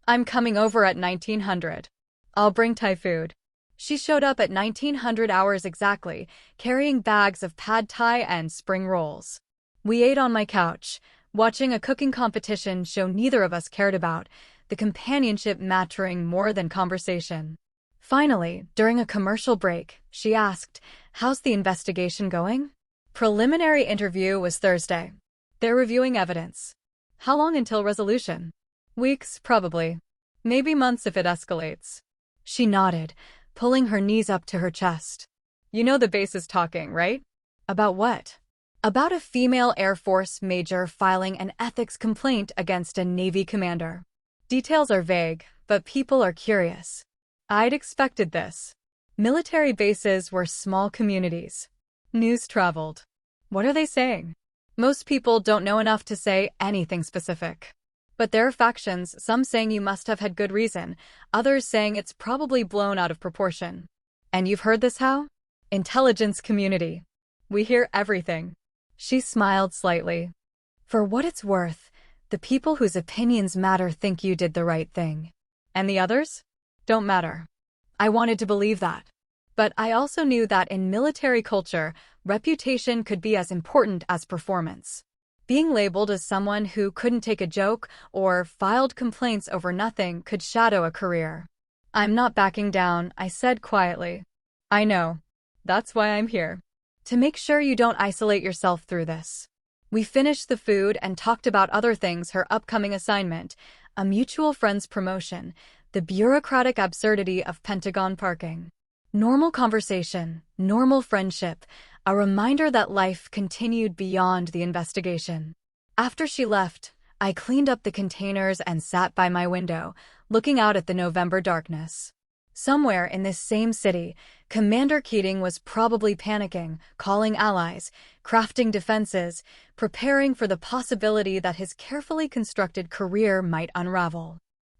Speaker 1: I'm coming over at 1900. I'll bring Thai food. She showed up at 1900 hours exactly, carrying bags of pad Thai and spring rolls. We ate on my couch, watching a cooking competition show neither of us cared about, the companionship mattering more than conversation. Finally, during a commercial break, she asked, how's the investigation going? Preliminary interview was Thursday. They're reviewing evidence. How long until resolution? Weeks, probably. Maybe months if it escalates. She nodded, pulling her knees up to her chest. You know the base is talking, right? About what? About a female Air Force major filing an ethics complaint against a Navy commander. Details are vague, but people are curious. I'd expected this. Military bases were small communities. News traveled. What are they saying? Most people don't know enough to say anything specific. But there are factions, some saying you must have had good reason, others saying it's probably blown out of proportion. And you've heard this how? Intelligence community. We hear everything. She smiled slightly. For what it's worth, the people whose opinions matter think you did the right thing. And the others? Don't matter. I wanted to believe that. But I also knew that in military culture, reputation could be as important as performance. Being labeled as someone who couldn't take a joke or filed complaints over nothing could shadow a career. I'm not backing down, I said quietly. I know. That's why I'm here. To make sure you don't isolate yourself through this. We finished the food and talked about other things, her upcoming assignment, a mutual friend's promotion, the bureaucratic absurdity of Pentagon parking. Normal conversation, normal friendship, a reminder that life continued beyond the investigation. After she left, I cleaned up the containers and sat by my window, looking out at the November darkness. Somewhere in this same city, Commander Keating was probably panicking, calling allies, crafting defenses, preparing for the possibility that his carefully constructed career might unravel.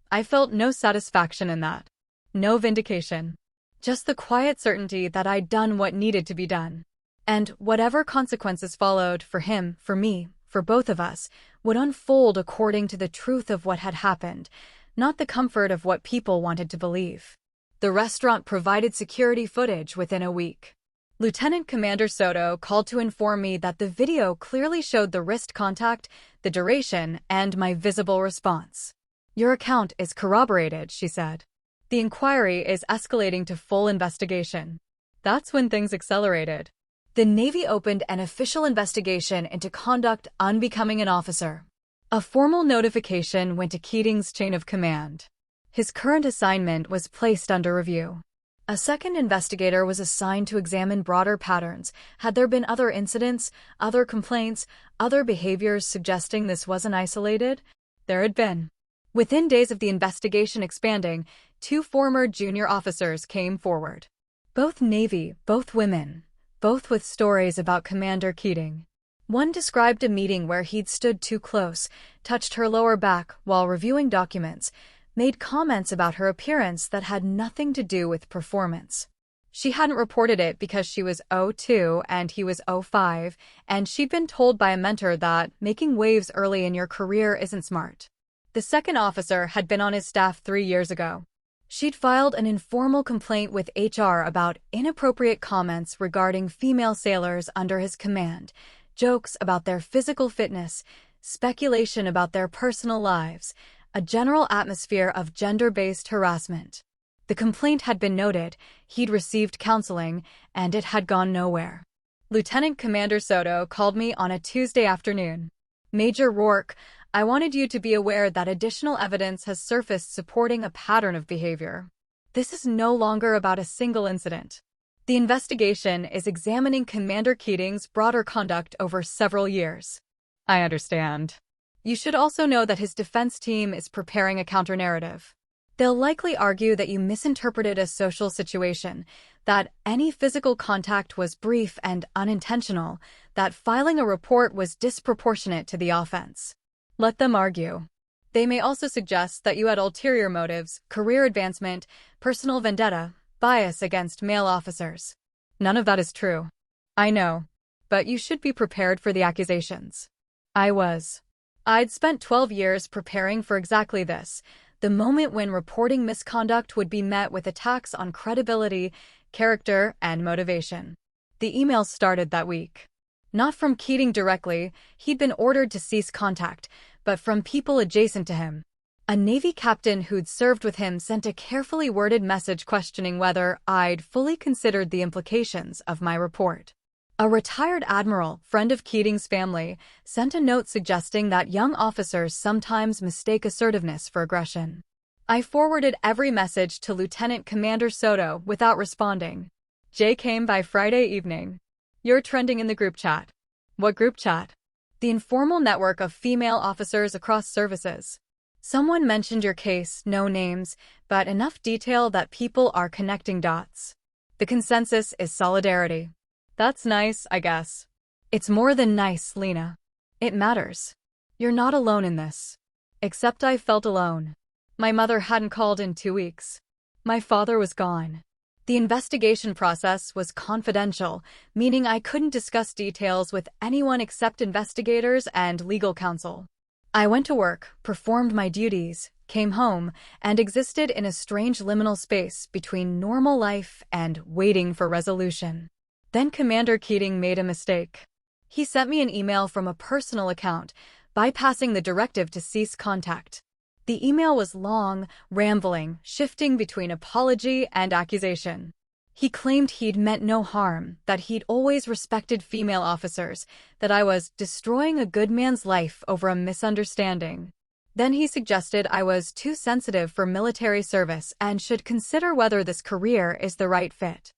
Speaker 1: I felt no satisfaction in that. No vindication. Just the quiet certainty that I'd done what needed to be done. And whatever consequences followed for him, for me, for both of us, would unfold according to the truth of what had happened, not the comfort of what people wanted to believe. The restaurant provided security footage within a week. Lieutenant Commander Soto called to inform me that the video clearly showed the wrist contact, the duration, and my visible response. Your account is corroborated, she said. The inquiry is escalating to full investigation. That's when things accelerated. The Navy opened an official investigation into conduct unbecoming an officer. A formal notification went to Keating's chain of command. His current assignment was placed under review. A second investigator was assigned to examine broader patterns. Had there been other incidents, other complaints, other behaviors suggesting this wasn't isolated? There had been. Within days of the investigation expanding, 2 former junior officers came forward. Both Navy, both women, both with stories about Commander Keating. One described a meeting where he'd stood too close, touched her lower back while reviewing documents, made comments about her appearance that had nothing to do with performance. She hadn't reported it because she was 02 and he was 05, and she'd been told by a mentor that making waves early in your career isn't smart. The second officer had been on his staff 3 years ago. She'd filed an informal complaint with HR about inappropriate comments regarding female sailors under his command, jokes about their physical fitness, speculation about their personal lives, a general atmosphere of gender-based harassment. The complaint had been noted, he'd received counseling, and it had gone nowhere. Lieutenant Commander Soto called me on a Tuesday afternoon. "Major Rourke, I wanted you to be aware that additional evidence has surfaced supporting a pattern of behavior. This is no longer about a single incident. The investigation is examining Commander Keating's broader conduct over several years." "I understand. You should also know that his defense team is preparing a counter-narrative. They'll likely argue that you misinterpreted a social situation, that any physical contact was brief and unintentional, that filing a report was disproportionate to the offense. Let them argue. They may also suggest that you had ulterior motives, career advancement, personal vendetta, bias against male officers. None of that is true. I know, but you should be prepared for the accusations." I was. I'd spent 12 years preparing for exactly this, the moment when reporting misconduct would be met with attacks on credibility, character, and motivation. The emails started that week. Not from Keating directly, he'd been ordered to cease contact, but from people adjacent to him. A Navy captain who'd served with him sent a carefully worded message questioning whether I'd fully considered the implications of my report. A retired admiral, friend of Keating's family, sent a note suggesting that young officers sometimes mistake assertiveness for aggression. I forwarded every message to Lieutenant Commander Soto without responding. Jay came by Friday evening. "You're trending in the group chat." "What group chat?" "The informal network of female officers across services. Someone mentioned your case, no names, but enough detail that people are connecting dots. The consensus is solidarity." "That's nice, I guess." "It's more than nice, Lena. It matters. You're not alone in this." Except I felt alone. My mother hadn't called in 2 weeks. My father was gone. The investigation process was confidential, meaning I couldn't discuss details with anyone except investigators and legal counsel. I went to work, performed my duties, came home, and existed in a strange liminal space between normal life and waiting for resolution. Then Commander Keating made a mistake. He sent me an email from a personal account, bypassing the directive to cease contact. The email was long, rambling, shifting between apology and accusation. He claimed he'd meant no harm, that he'd always respected female officers, that I was destroying a good man's life over a misunderstanding. Then he suggested I was too sensitive for military service and should consider whether this career is the right fit.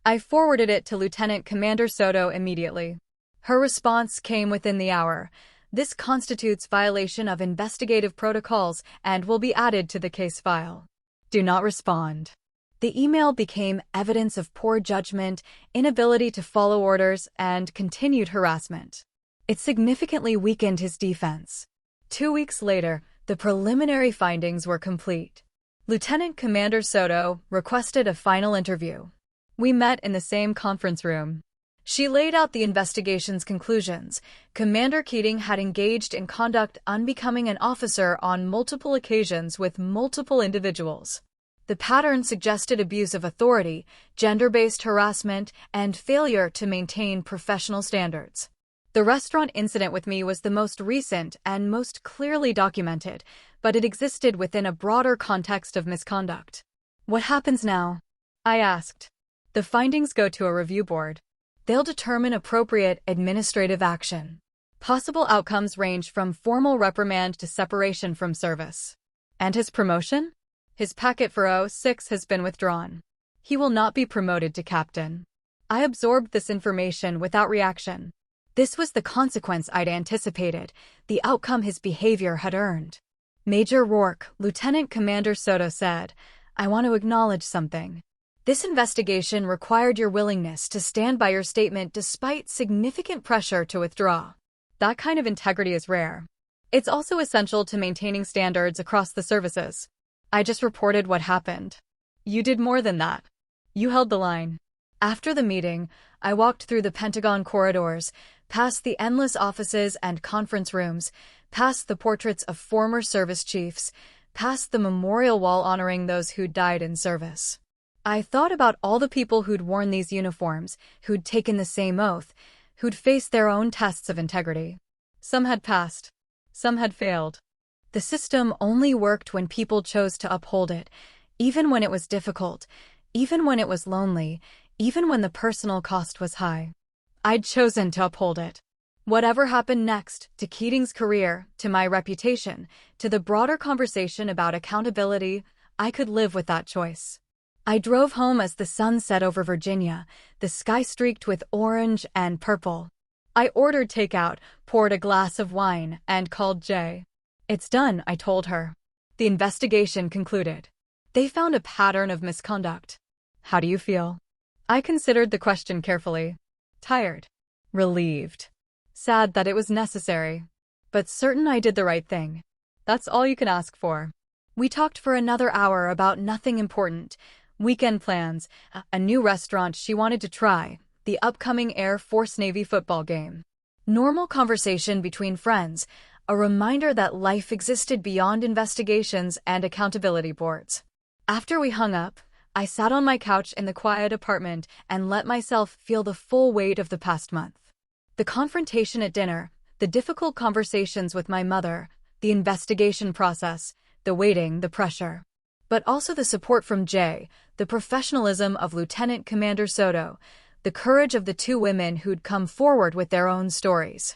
Speaker 1: I forwarded it to Lieutenant Commander Soto immediately. Her response came within the hour. "This constitutes violation of investigative protocols and will be added to the case file. Do not respond." The email became evidence of poor judgment, inability to follow orders, and continued harassment. It significantly weakened his defense. 2 weeks later, the preliminary findings were complete. Lieutenant Commander Soto requested a final interview. We met in the same conference room. She laid out the investigation's conclusions. Commander Keating had engaged in conduct unbecoming an officer on multiple occasions with multiple individuals. The pattern suggested abuse of authority, gender-based harassment, and failure to maintain professional standards. The restaurant incident with me was the most recent and most clearly documented, but it existed within a broader context of misconduct. "What happens now?" I asked. "The findings go to a review board. They'll determine appropriate administrative action. Possible outcomes range from formal reprimand to separation from service." "And his promotion?" "His packet for 06 has been withdrawn. He will not be promoted to captain." I absorbed this information without reaction. This was the consequence I'd anticipated, the outcome his behavior had earned. "Major Rourke," Lieutenant Commander Soto said, "I want to acknowledge something. This investigation required your willingness to stand by your statement despite significant pressure to withdraw. That kind of integrity is rare. It's also essential to maintaining standards across the services. I just reported what happened. You did more than that. You held the line." After the meeting, I walked through the Pentagon corridors, past the endless offices and conference rooms, past the portraits of former service chiefs, past the memorial wall honoring those who'd died in service. I thought about all the people who'd worn these uniforms, who'd taken the same oath, who'd faced their own tests of integrity. Some had passed. Some had failed. The system only worked when people chose to uphold it. Even when it was difficult, even when it was lonely, even when the personal cost was high. I'd chosen to uphold it. Whatever happened next, to Keating's career, to my reputation, to the broader conversation about accountability, I could live with that choice. I drove home as the sun set over Virginia, the sky streaked with orange and purple. I ordered takeout, poured a glass of wine, and called Jay. "It's done," I told her. The investigation concluded. They found a pattern of misconduct. "How do you feel?" I considered the question carefully. Tired. Relieved. Sad that it was necessary. But certain I did the right thing. That's all you can ask for. We talked for another hour about nothing important. Weekend plans, a new restaurant she wanted to try, the upcoming Air Force Navy football game. Normal conversation between friends, a reminder that life existed beyond investigations and accountability boards. After we hung up, I sat on my couch in the quiet apartment and let myself feel the full weight of the past month. The confrontation at dinner, the difficult conversations with my mother, the investigation process, the waiting, the pressure. But also the support from Jay, the professionalism of Lieutenant Commander Soto, the courage of the two women who'd come forward with their own stories.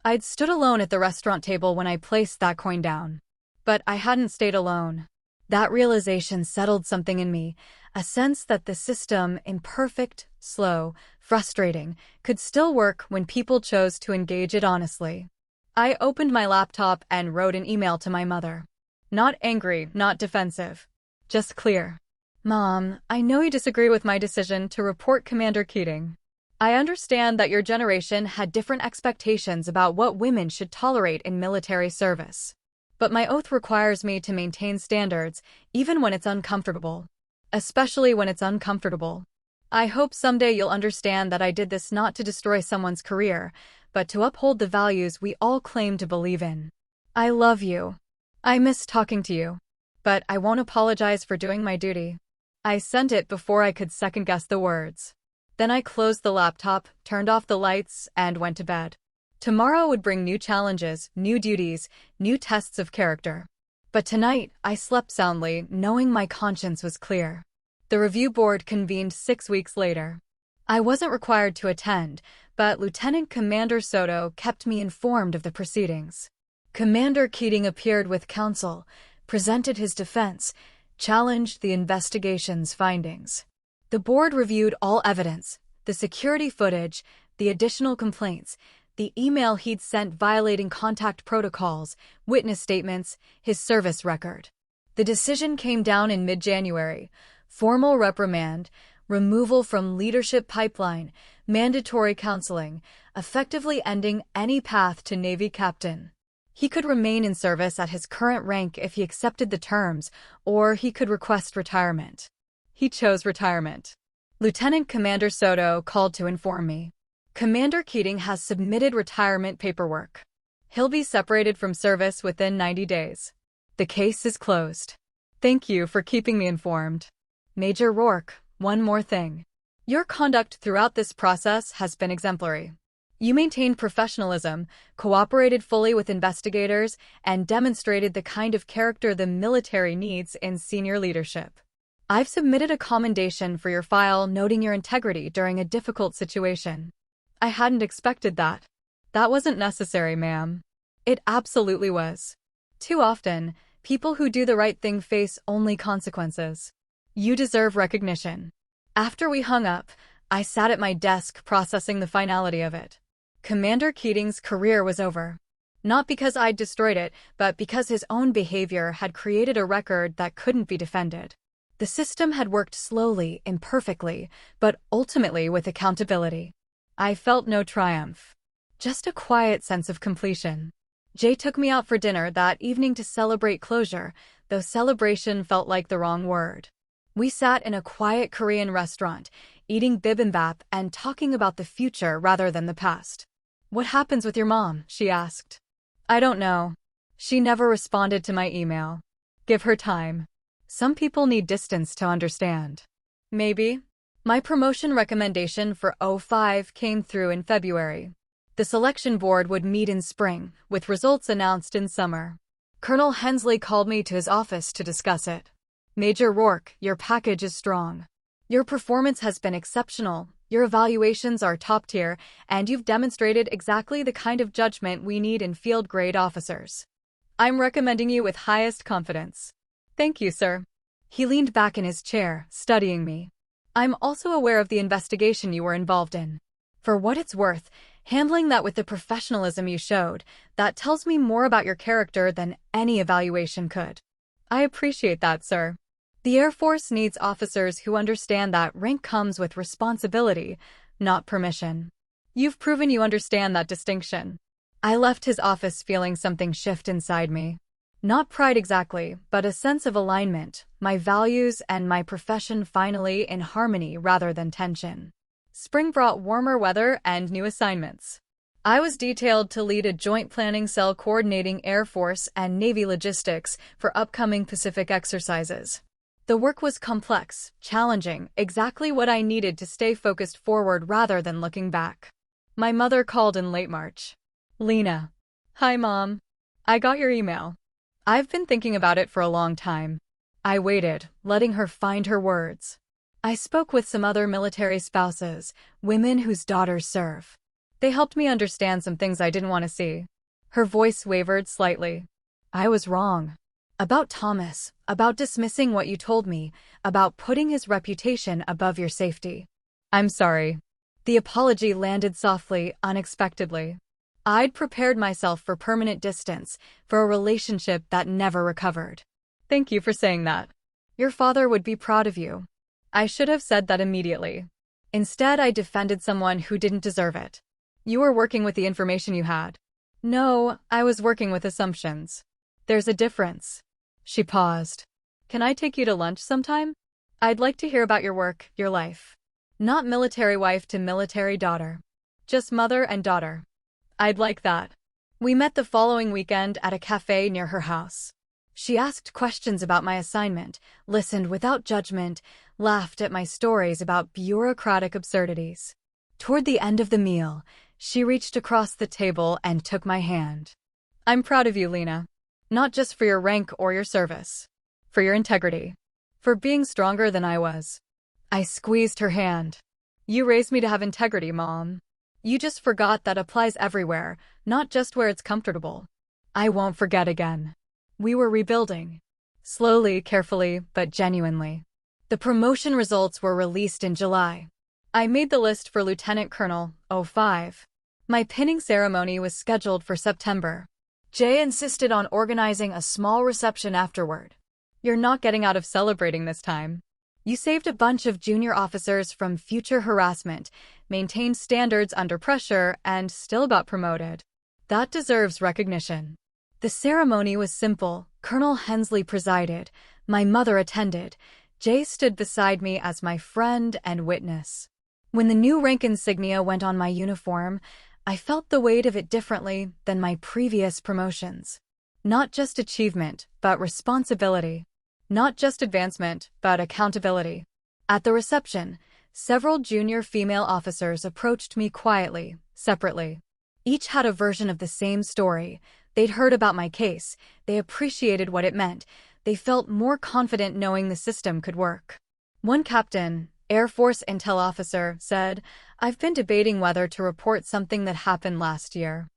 Speaker 1: I'd stood alone at the restaurant table when I placed that coin down. But I hadn't stayed alone. That realization settled something in me, a sense that the system, imperfect, slow, frustrating, could still work when people chose to engage it honestly. I opened my laptop and wrote an email to my mother. Not angry, not defensive. Just clear. "Mom, I know you disagree with my decision to report Commander Keating. I understand that your generation had different expectations about what women should tolerate in military service. But my oath requires me to maintain standards, even when it's uncomfortable. Especially when it's uncomfortable. I hope someday you'll understand that I did this not to destroy someone's career, but to uphold the values we all claim to believe in. I love you. I miss talking to you. But I won't apologize for doing my duty." I sent it before I could second-guess the words. Then I closed the laptop, turned off the lights, and went to bed. Tomorrow would bring new challenges, new duties, new tests of character. But tonight, I slept soundly, knowing my conscience was clear. The review board convened 6 weeks later. I wasn't required to attend, but Lieutenant Commander Soto kept me informed of the proceedings. Commander Keating appeared with counsel, presented his defense, challenged the investigation's findings. The board reviewed all evidence, the security footage, the additional complaints, the email he'd sent violating contact protocols, witness statements, his service record. The decision came down in mid-January. Formal reprimand, removal from leadership pipeline, mandatory counseling, effectively ending any path to Navy captain. He could remain in service at his current rank if he accepted the terms, or he could request retirement. He chose retirement. Lieutenant Commander Soto called to inform me. Commander Keating has submitted retirement paperwork. He'll be separated from service within 90 days. The case is closed. Thank you for keeping me informed. Major Rourke, one more thing. Your conduct throughout this process has been exemplary. You maintained professionalism, cooperated fully with investigators, and demonstrated the kind of character the military needs in senior leadership. I've submitted a commendation for your file noting your integrity during a difficult situation. I hadn't expected that. That wasn't necessary, ma'am. It absolutely was. Too often, people who do the right thing face only consequences. You deserve recognition. After we hung up, I sat at my desk processing the finality of it. Commander Keating's career was over. Not because I'd destroyed it, but because his own behavior had created a record that couldn't be defended. The system had worked slowly, imperfectly, but ultimately with accountability. I felt no triumph. Just a quiet sense of completion. Jay took me out for dinner that evening to celebrate closure, though celebration felt like the wrong word. We sat in a quiet Korean restaurant, eating bibimbap and talking about the future rather than the past. "What happens with your mom?" she asked. "I don't know. She never responded to my email. Give her time. Some people need distance to understand." Maybe. My promotion recommendation for 05 came through in February. The selection board would meet in spring, with results announced in summer. Colonel Hensley called me to his office to discuss it. Major Rourke, your package is strong. Your performance has been exceptional, your evaluations are top tier, and you've demonstrated exactly the kind of judgment we need in field-grade officers. I'm recommending you with highest confidence. Thank you, sir. He leaned back in his chair, studying me. I'm also aware of the investigation you were involved in. For what it's worth, handling that with the professionalism you showed, that tells me more about your character than any evaluation could. I appreciate that, sir. The Air Force needs officers who understand that rank comes with responsibility, not permission. You've proven you understand that distinction. I left his office feeling something shift inside me. Not pride exactly, but a sense of alignment, my values and my profession finally in harmony rather than tension. Spring brought warmer weather and new assignments. I was detailed to lead a joint planning cell coordinating Air Force and Navy logistics for upcoming Pacific exercises. The work was complex, challenging, exactly what I needed to stay focused forward rather than looking back. My mother called in late March. Lena. Hi, Mom. I got your email. I've been thinking about it for a long time. I waited, letting her find her words. I spoke with some other military spouses, women whose daughters serve. They helped me understand some things I didn't want to see. Her voice wavered slightly. I was wrong. About Thomas, about dismissing what you told me, about putting his reputation above your safety. I'm sorry. The apology landed softly, unexpectedly. I'd prepared myself for permanent distance, for a relationship that never recovered. Thank you for saying that. Your father would be proud of you. I should have said that immediately. Instead, I defended someone who didn't deserve it. You were working with the information you had. No, I was working with assumptions. There's a difference. She paused. Can I take you to lunch sometime? I'd like to hear about your work, your life. Not military wife to military daughter. Just mother and daughter. I'd like that. We met the following weekend at a cafe near her house. She asked questions about my assignment, listened without judgment, laughed at my stories about bureaucratic absurdities. Toward the end of the meal, she reached across the table and took my hand. I'm proud of you, Lena. Not just for your rank or your service. For your integrity. For being stronger than I was. I squeezed her hand. You raised me to have integrity, Mom. You just forgot that applies everywhere, not just where it's comfortable. I won't forget again. We were rebuilding. Slowly, carefully, but genuinely. The promotion results were released in July. I made the list for Lieutenant Colonel, 05. My pinning ceremony was scheduled for September. Jay insisted on organizing a small reception afterward. You're not getting out of celebrating this time. You saved a bunch of junior officers from future harassment, maintained standards under pressure, and still got promoted. That deserves recognition. The ceremony was simple. Colonel Hensley presided. My mother attended. Jay stood beside me as my friend and witness. When the new rank insignia went on my uniform, I felt the weight of it differently than my previous promotions. Not just achievement, but responsibility. Not just advancement, but accountability. At the reception, several junior female officers approached me quietly, separately. Each had a version of the same story. They'd heard about my case. They appreciated what it meant. They felt more confident knowing the system could work. One captain, Air Force intel officer, said, I've been debating whether to report something that happened last year.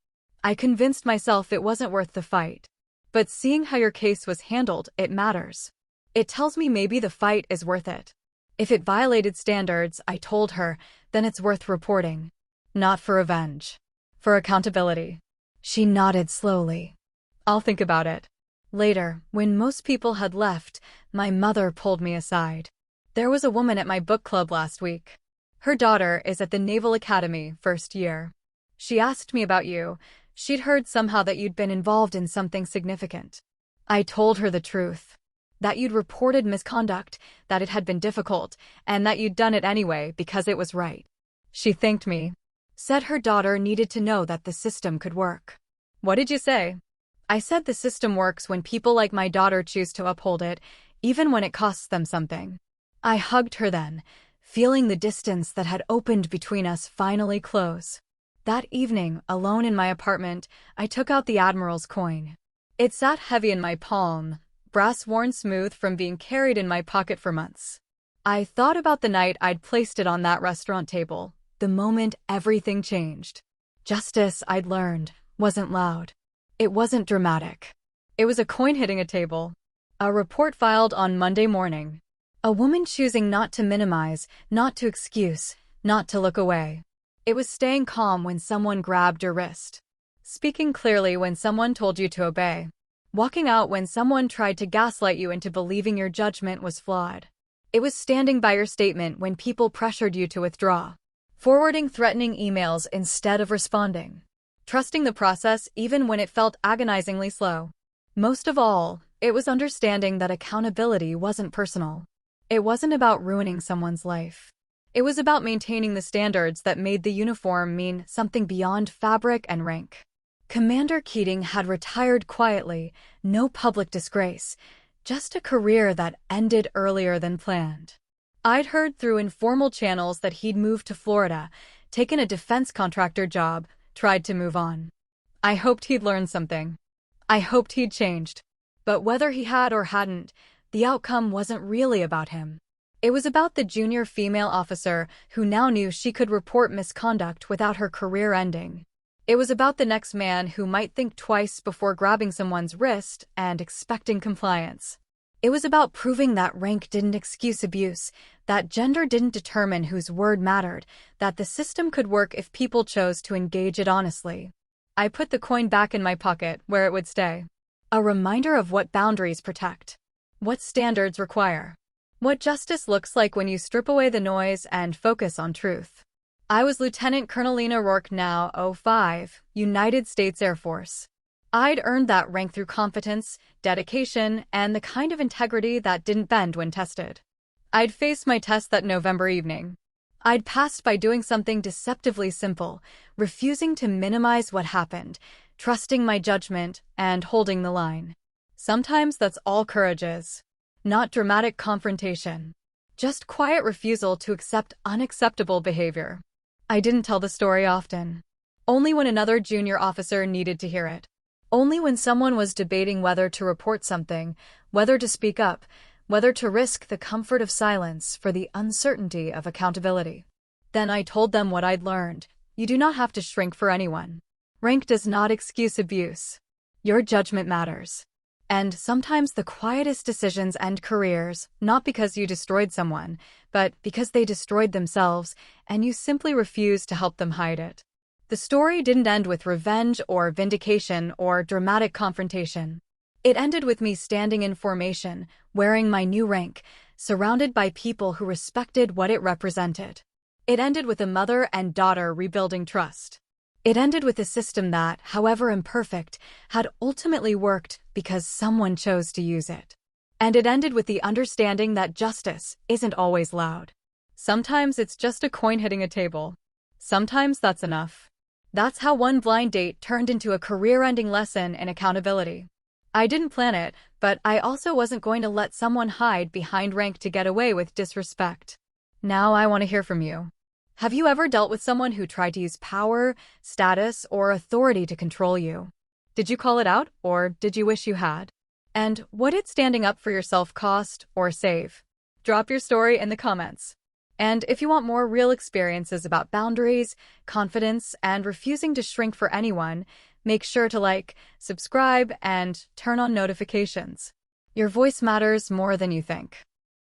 Speaker 1: I convinced myself it wasn't worth the fight. But seeing how your case was handled, it matters. It tells me maybe the fight is worth it. If it violated standards, I told her, then it's worth reporting. Not for revenge. For accountability. She nodded slowly. I'll think about it. Later, when most people had left, my mother pulled me aside. There was a woman at my book club last week. Her daughter is at the Naval Academy, first year. She asked me about you. She'd heard somehow that you'd been involved in something significant. I told her the truth. That you'd reported misconduct, that it had been difficult, and that you'd done it anyway because it was right. She thanked me. Said her daughter needed to know that the system could work. What did you say? I said the system works when people like my daughter choose to uphold it, even when it costs them something. I hugged her then, feeling the distance that had opened between us finally close. That evening, alone in my apartment, I took out the Admiral's coin. It sat heavy in my palm, brass worn smooth from being carried in my pocket for months. I thought about the night I'd placed it on that restaurant table, the moment everything changed. Justice, I'd learned, wasn't loud. It wasn't dramatic. It was a coin hitting a table. A report filed on Monday morning. A woman choosing not to minimize, not to excuse, not to look away. It was staying calm when someone grabbed your wrist. Speaking clearly when someone told you to obey. Walking out when someone tried to gaslight you into believing your judgment was flawed. It was standing by your statement when people pressured you to withdraw. Forwarding threatening emails instead of responding. Trusting the process even when it felt agonizingly slow. Most of all, it was understanding that accountability wasn't personal. It wasn't about ruining someone's life. It was about maintaining the standards that made the uniform mean something beyond fabric and rank. Commander Keating had retired quietly, no public disgrace, just a career that ended earlier than planned. I'd heard through informal channels that he'd moved to Florida, taken a defense contractor job, tried to move on. I hoped he'd learned something. I hoped he'd changed. But whether he had or hadn't, the outcome wasn't really about him. It was about the junior female officer who now knew she could report misconduct without her career ending. It was about the next man who might think twice before grabbing someone's wrist and expecting compliance. It was about proving that rank didn't excuse abuse, that gender didn't determine whose word mattered, that the system could work if people chose to engage it honestly. I put the coin back in my pocket where it would stay. A reminder of what boundaries protect, what standards require, what justice looks like when you strip away the noise and focus on truth. I was Lieutenant Colonel Lena Rourke, now 05, United States Air Force. I'd earned that rank through competence, dedication, and the kind of integrity that didn't bend when tested. I'd faced my test that November evening. I'd passed by doing something deceptively simple, refusing to minimize what happened, trusting my judgment, and holding the line. Sometimes that's all courage is. Not dramatic confrontation. Just quiet refusal to accept unacceptable behavior. I didn't tell the story often. Only when another junior officer needed to hear it. Only when someone was debating whether to report something, whether to speak up, whether to risk the comfort of silence for the uncertainty of accountability. Then I told them what I'd learned. You do not have to shrink for anyone. Rank does not excuse abuse. Your judgment matters. And sometimes the quietest decisions end careers, not because you destroyed someone, but because they destroyed themselves, and you simply refused to help them hide it. The story didn't end with revenge or vindication or dramatic confrontation. It ended with me standing in formation, wearing my new rank, surrounded by people who respected what it represented. It ended with a mother and daughter rebuilding trust. It ended with a system that, however imperfect, had ultimately worked because someone chose to use it. And it ended with the understanding that justice isn't always loud. Sometimes it's just a coin hitting a table. Sometimes that's enough. That's how one blind date turned into a career-ending lesson in accountability. I didn't plan it, but I also wasn't going to let someone hide behind rank to get away with disrespect. Now I want to hear from you. Have you ever dealt with someone who tried to use power, status, or authority to control you? Did you call it out, or did you wish you had? And what did standing up for yourself cost or save? Drop your story in the comments. And if you want more real experiences about boundaries, confidence, and refusing to shrink for anyone, make sure to like, subscribe, and turn on notifications. Your voice matters more than you think.